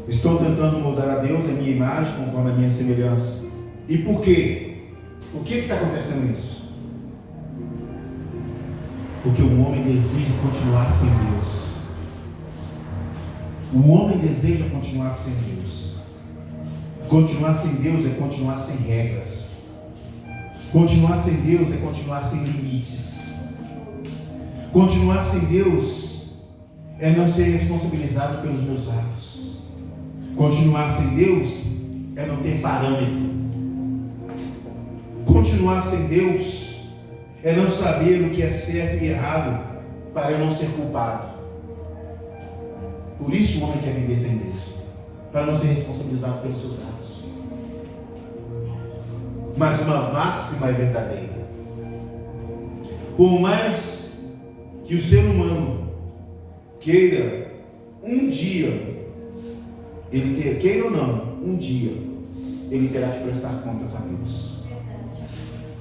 estou tentando mudar a Deus, a minha imagem, conforme a minha semelhança. E por quê? Por que está acontecendo isso? Porque o homem deseja continuar sem Deus. O homem deseja continuar sem Deus. Continuar sem Deus é continuar sem regras. Continuar sem Deus é continuar sem limites. Continuar sem Deus é não ser responsabilizado pelos meus atos. Continuar sem Deus é não ter parâmetro. Continuar sem Deus é não saber o que é certo e errado para eu não ser culpado. Por isso o homem quer viver sem Deus, para não ser responsabilizado pelos seus atos. Mas uma máxima é verdadeira. Por mais que o ser humano queira um dia, queira ou não, um dia ele terá que prestar contas a Deus.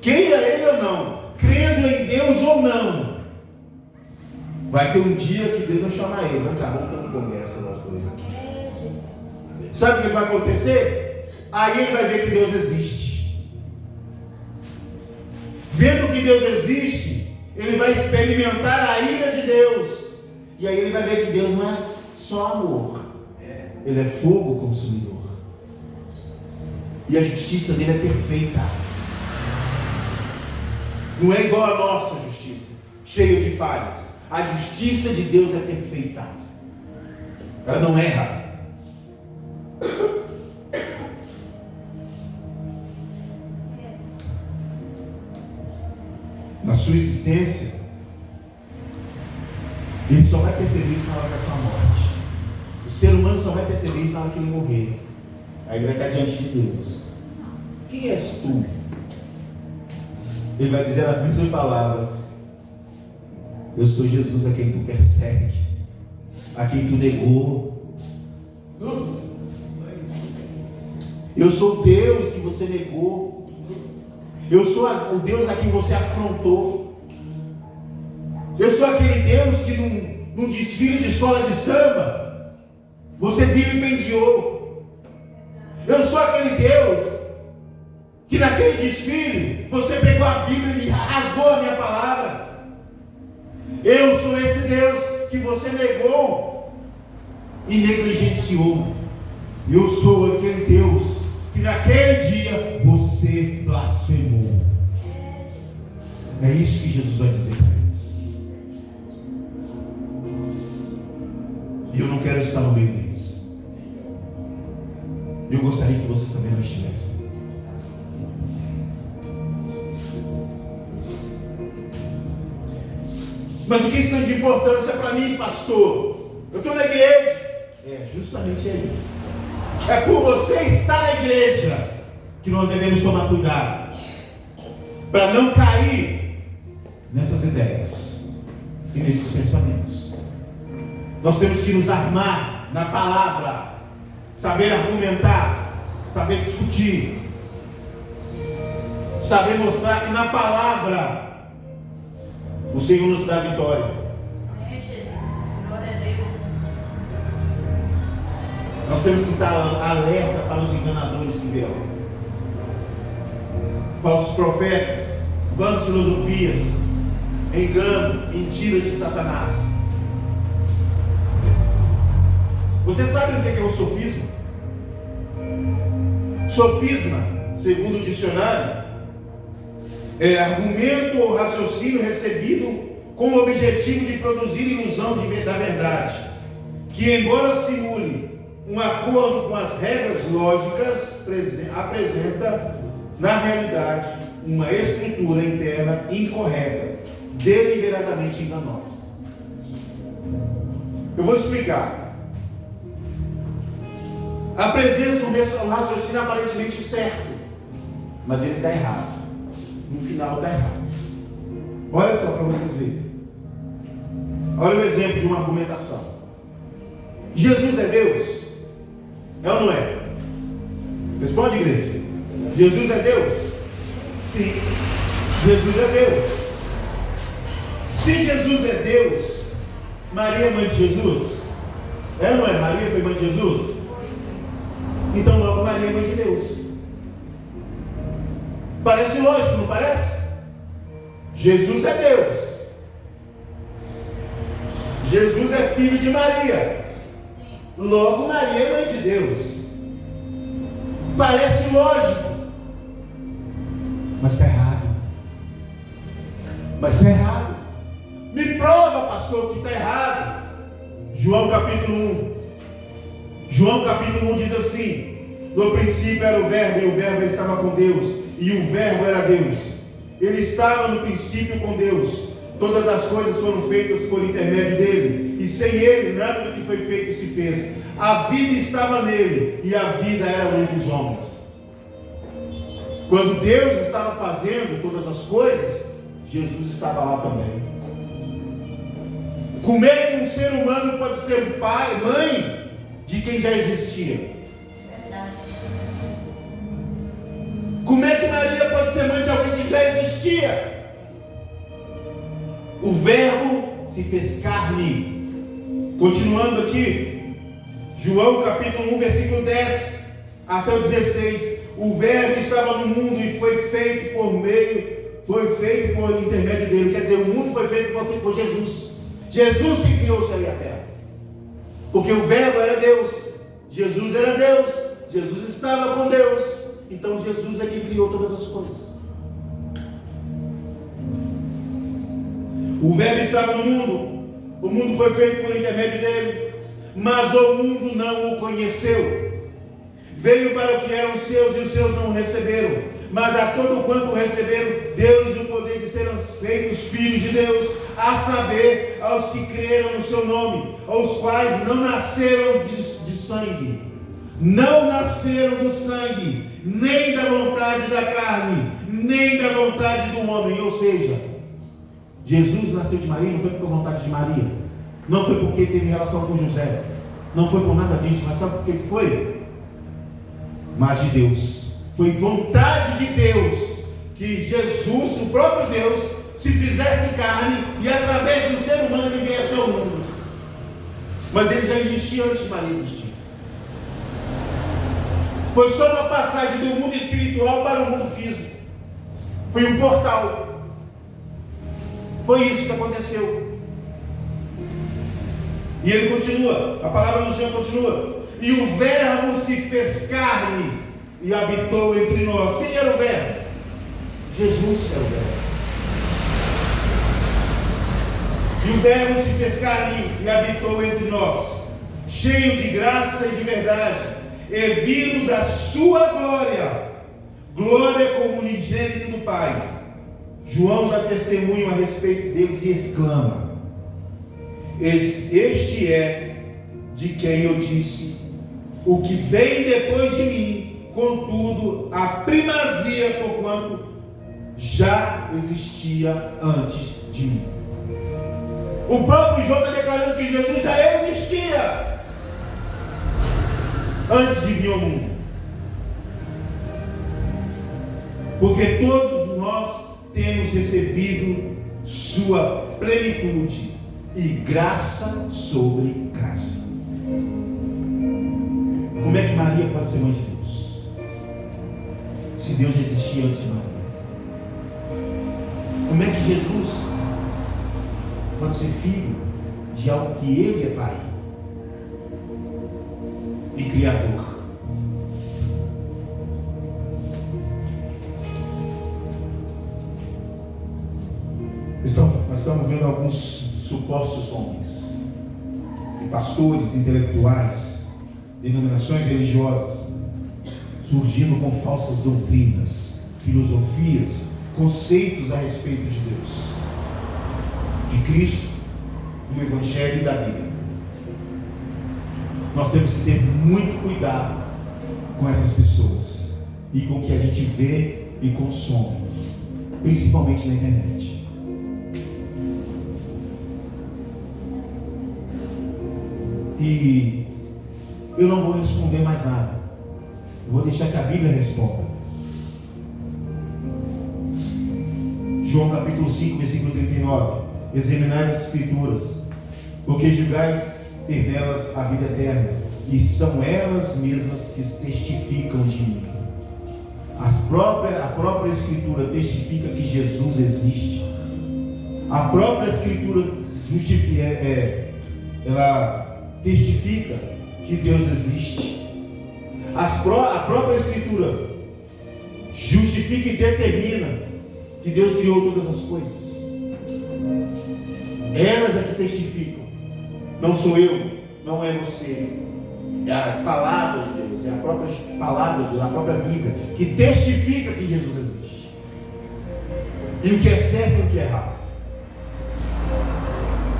Queira ele ou não, crendo em Deus ou não, vai ter um dia que Deus vai chamar ele. Vamos ter uma conversa nós dois aqui. Sabe o que vai acontecer? Aí ele vai ver que Deus existe. Vendo que Deus existe, ele vai experimentar a ira de Deus. E aí ele vai ver que Deus não é só amor, ele é fogo consumidor. E a justiça dele é perfeita. Não é igual a nossa justiça, cheia de falhas. A justiça de Deus é perfeita. Ela não erra. Na sua existência, ele só vai perceber isso na hora da sua morte. O ser humano só vai perceber isso na hora que ele morrer. Aí ele vai estar diante de Deus. Quem és tu? Ele vai dizer as mesmas palavras: eu sou Jesus a quem tu persegue, a quem tu negou. Eu sou Deus que você negou. Eu sou o Deus a quem você afrontou. Eu sou aquele Deus que num desfile de escola de samba você vilipendiou. Eu sou aquele Deus que naquele desfile você pegou a Bíblia e rasgou a minha palavra. Eu sou esse Deus que você negou e negligenciou. Eu sou aquele Deus que naquele dia você blasfemou. É isso que Jesus vai dizer para eles. E eu não quero estar no meio deles. Eu gostaria que vocês também não estivessem. Mas o que isso tem de importância para mim, pastor? Eu estou na igreja. É justamente aí. É por você estar na igreja que nós devemos tomar cuidado para não cair nessas ideias e nesses pensamentos. Nós temos que nos armar na palavra, saber argumentar, saber discutir, Saber mostrar que na palavra o Senhor nos dá vitória. Amém, Jesus. Glória a Deus. Nós temos que estar alerta para os enganadores que vieram. Falsos profetas, vãs filosofias, engano, mentiras de Satanás. Você sabe o que é o sofisma? Sofisma, segundo o dicionário, é argumento ou raciocínio recebido com o objetivo de produzir ilusão da verdade, que, embora simule um acordo com as regras lógicas, apresenta, na realidade, uma estrutura interna incorreta, deliberadamente enganosa. Eu vou explicar. Apresenta um raciocínio aparentemente certo, mas ele está errado. No final está errado. Olha só para vocês verem. Olha o exemplo de uma argumentação. Jesus é Deus? É ou não é? Responde, igreja. Jesus é Deus? Sim. Jesus é Deus. Se Jesus é Deus, Maria é mãe de Jesus? É ou não é? Maria foi mãe de Jesus? Então logo Maria é mãe de Deus. Parece lógico, não parece? Jesus é Deus. Jesus é filho de Maria. Logo Maria é mãe de Deus. Parece lógico, mas está errado. Mas está errado. Me prova, pastor, que está errado. João capítulo 1. João capítulo 1 diz assim: no princípio era o verbo, e o verbo estava com Deus, e o verbo era Deus. Ele estava no princípio com Deus. Todas as coisas foram feitas por intermédio dele, e sem ele nada do que foi feito se fez. A vida estava nele, e a vida era luz dos homens. Quando Deus estava fazendo todas as coisas, Jesus estava lá também. Como é que um ser humano pode ser pai, mãe de quem já existia? Verdade. Como é que Maria pode ser mãe de alguém que já existia? O verbo se fez carne. Continuando aqui, João capítulo 1, versículo 10 até o 16. O verbo estava no mundo e foi feito por intermédio dele. Quer dizer, o mundo foi feito por Jesus. Jesus que criou o céu e a terra. Porque o verbo era Deus. Jesus era Deus. Jesus estava com Deus. Então Jesus é quem criou todas as coisas. O verbo estava no mundo. O mundo foi feito por intermédio dele. Mas o mundo não o conheceu. Veio para o que eram seus e os seus não o receberam. Mas a todo quanto o receberam, deu-lhes o poder de serem feitos filhos de Deus, a saber, aos que creram no seu nome, aos quais não nasceram de sangue, não nasceram do sangue, nem da vontade da carne, nem da vontade do homem. Ou seja, Jesus nasceu de Maria, não foi por vontade de Maria, não foi porque teve relação com José, não foi por nada disso, mas sabe por que foi? Mas de Deus. Foi vontade de Deus que Jesus, o próprio Deus, se fizesse carne e através de um ser humano ele viesse ao mundo. Mas ele já existia antes de Maria existir. Foi só uma passagem do mundo espiritual para o mundo físico. Foi um portal. Foi isso que aconteceu. E ele continua, a palavra do Senhor continua. E o verbo se fez carne e habitou entre nós. Quem era o verbo? Jesus era o verbo. E o verbo se fez carne e habitou entre nós, cheio de graça e de verdade, e vimos a sua glória, glória como unigênito do Pai. João dá testemunho a respeito deles e exclama: este é de quem eu disse, o que vem depois de mim, contudo, a primazia, porquanto já existia antes de mim. O próprio João está declarando que Jesus já existia antes de vir ao mundo. Porque todos temos recebido sua plenitude e graça sobre graça. Como é que Maria pode ser mãe de Deus? Se Deus já existia antes de Maria. Como é que Jesus pode ser filho de algo que Ele é Pai e Criador? Nós estamos vendo alguns supostos homens, e pastores, intelectuais, denominações religiosas, surgindo com falsas doutrinas, filosofias, conceitos a respeito de Deus, de Cristo, do Evangelho e da Bíblia. Nós temos que ter muito cuidado com essas pessoas e com o que a gente vê e consome, principalmente na internet. E eu não vou responder mais nada. Eu vou deixar que a Bíblia responda. João capítulo 5, versículo 39. Examinai as Escrituras, porque julgais ter nelas a vida eterna, e são elas mesmas que testificam de mim. A própria Escritura testifica que Jesus existe. A própria Escritura ela testifica que Deus existe. A própria Escritura justifica e determina que Deus criou todas as coisas. Elas é que testificam. Não sou eu, não é você. É a palavra de Deus, é a própria palavra de Deus, a própria Bíblia, que testifica que Jesus existe. E o que é certo e o que é errado.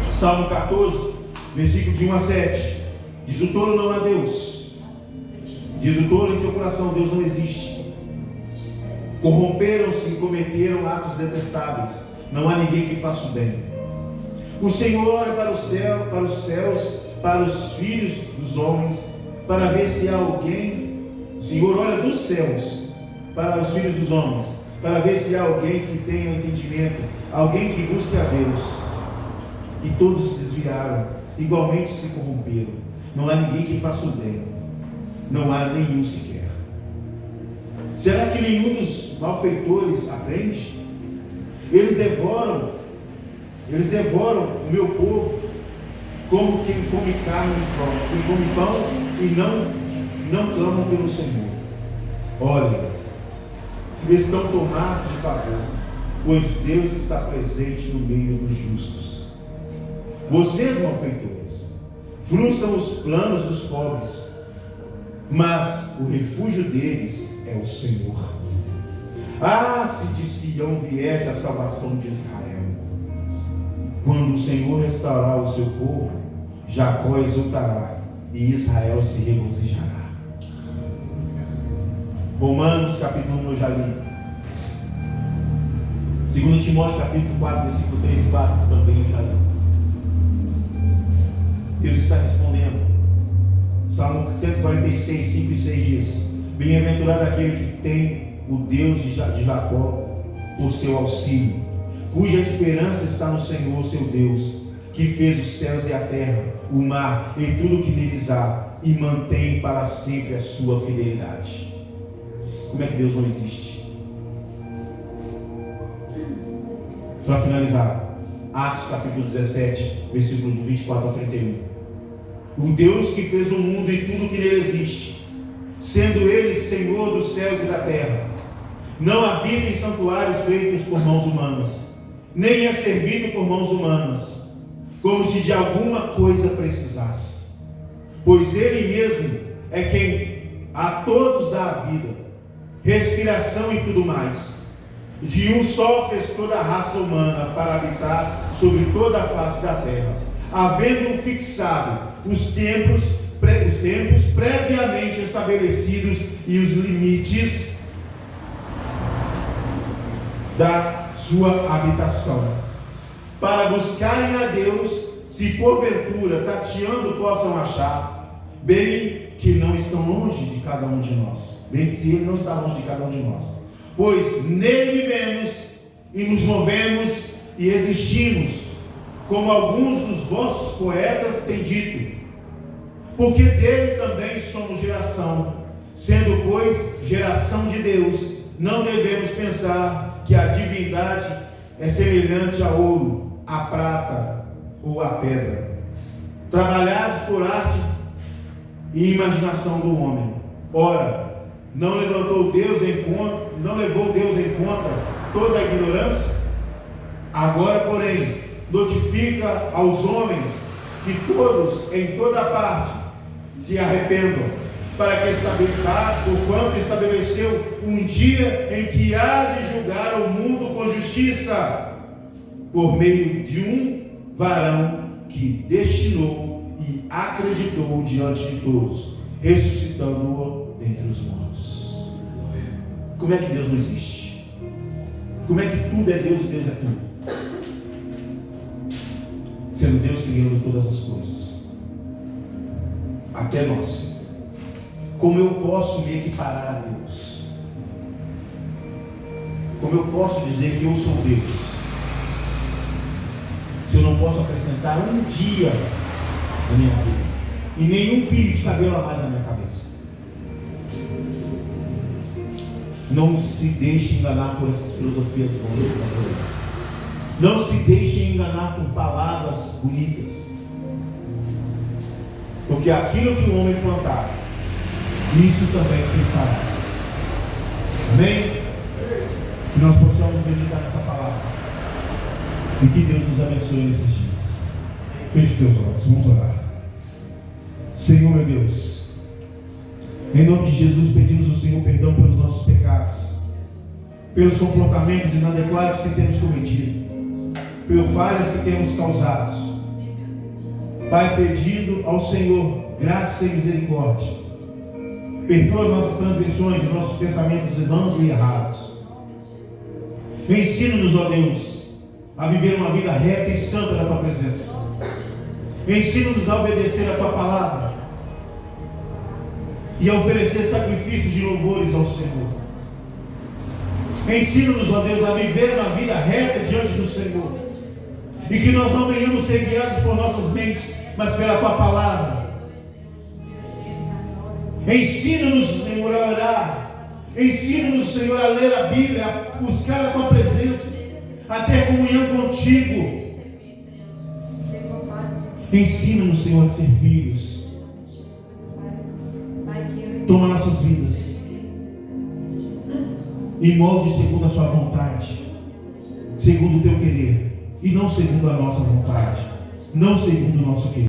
Salmo 14, versículo de 1 a 7. Diz: o tolo não é Deus. Diz o tolo em seu coração: Deus não existe. Corromperam-se e cometeram atos detestáveis. Não há ninguém que faça o bem. O Senhor olha para o céu, para os céus, para os filhos dos homens, para ver se há alguém. O Senhor olha dos céus para os filhos dos homens, para ver se há alguém que tenha entendimento, alguém que busque a Deus. E todos se desviaram, igualmente se corromperam. Não há ninguém que faça o bem, não há nenhum sequer. Será que nenhum dos malfeitores aprende? Eles devoram o meu povo como quem come carne e pão, quem come pão e não clamam pelo Senhor. Olha, estão tomados de pavor, pois Deus está presente no meio dos justos. Vocês, malfeitores, frustram os planos dos pobres, mas o refúgio deles é o Senhor. Ah, se de Sião viesse a salvação de Israel! Quando o Senhor restaurar o seu povo, Jacó exultará e Israel se regozijará. Romanos capítulo 1 eu já li. 2 Timóteo capítulo 4, versículo 3 e 4 também eu já li. Deus está respondendo. Salmo 146, 5 e 6 diz: bem-aventurado aquele que tem o Deus de Jacó por seu auxílio, cuja esperança está no Senhor seu Deus, que fez os céus e a terra, o mar e tudo o que neles há, e mantém para sempre a sua fidelidade. Como é que Deus não existe? Para finalizar, Atos capítulo 17, versículos 24 a 31. O Deus que fez o mundo e tudo que nele existe, sendo Ele Senhor dos céus e da terra, não habita em santuários feitos por mãos humanas, nem é servido por mãos humanas, como se de alguma coisa precisasse, pois Ele mesmo é quem a todos dá a vida, respiração e tudo mais. De um só fez toda a raça humana para habitar sobre toda a face da terra, havendo fixado os tempos previamente estabelecidos e os limites da sua habitação, para buscarem a Deus, se porventura tateando possam achar, bem que não estão longe de cada um de nós, bem que se Ele não está longe de cada um de nós, pois nele vivemos e nos movemos e existimos, como alguns dos vossos poetas têm dito, porque dele também somos geração, sendo, pois, geração de Deus, não devemos pensar que a divindade é semelhante a ouro, a prata ou a pedra, trabalhados por arte e imaginação do homem. Ora, não levou Deus em conta toda a ignorância? Agora, porém, notifica aos homens que todos, em toda parte, se arrependam, para que porquanto estabeleceu um dia em que há de julgar o mundo com justiça, por meio de um varão que destinou e acreditou diante de todos, ressuscitando-o dentre os mortos. Como é que Deus não existe? Como é que tudo é Deus e Deus é tudo? Sendo Deus criando todas as coisas, até nós. Como eu posso me equiparar a Deus? Como eu posso dizer que eu sou Deus, se eu não posso acrescentar um dia na minha vida e nenhum fio de cabelo a mais na minha cabeça? Não se deixe enganar por essas filosofias vãs. Não se deixe enganar por palavras bonitas, porque aquilo que o homem plantar, isso também se fará. Amém? Que nós possamos meditar nessa palavra e que Deus nos abençoe nesses dias. Feche os teus olhos, vamos orar. Senhor meu Deus, em nome de Jesus pedimos ao Senhor perdão pelos nossos pecados, pelos comportamentos inadequados que temos cometido, pelas falhas que temos causado. Pai, pedindo ao Senhor graça e misericórdia. Perdoa nossas transgressões e nossos pensamentos vãos e errados. Ensina-nos, ó Deus, a viver uma vida reta e santa na Tua presença. Ensina-nos a obedecer a Tua palavra e a oferecer sacrifícios de louvores ao Senhor. Ensina-nos, ó Deus, a viver uma vida reta diante do Senhor, e que nós não venhamos ser guiados por nossas mentes, mas pela Tua palavra. Ensina-nos, Senhor, a orar. Ensina-nos, Senhor, a ler a Bíblia, a buscar a Tua presença, a ter comunhão contigo. Ensina-nos, Senhor, a ser filhos. Toma nossas vidas e molde segundo a Sua vontade, segundo o Teu querer, e não segundo a nossa vontade, não segundo o nosso querer.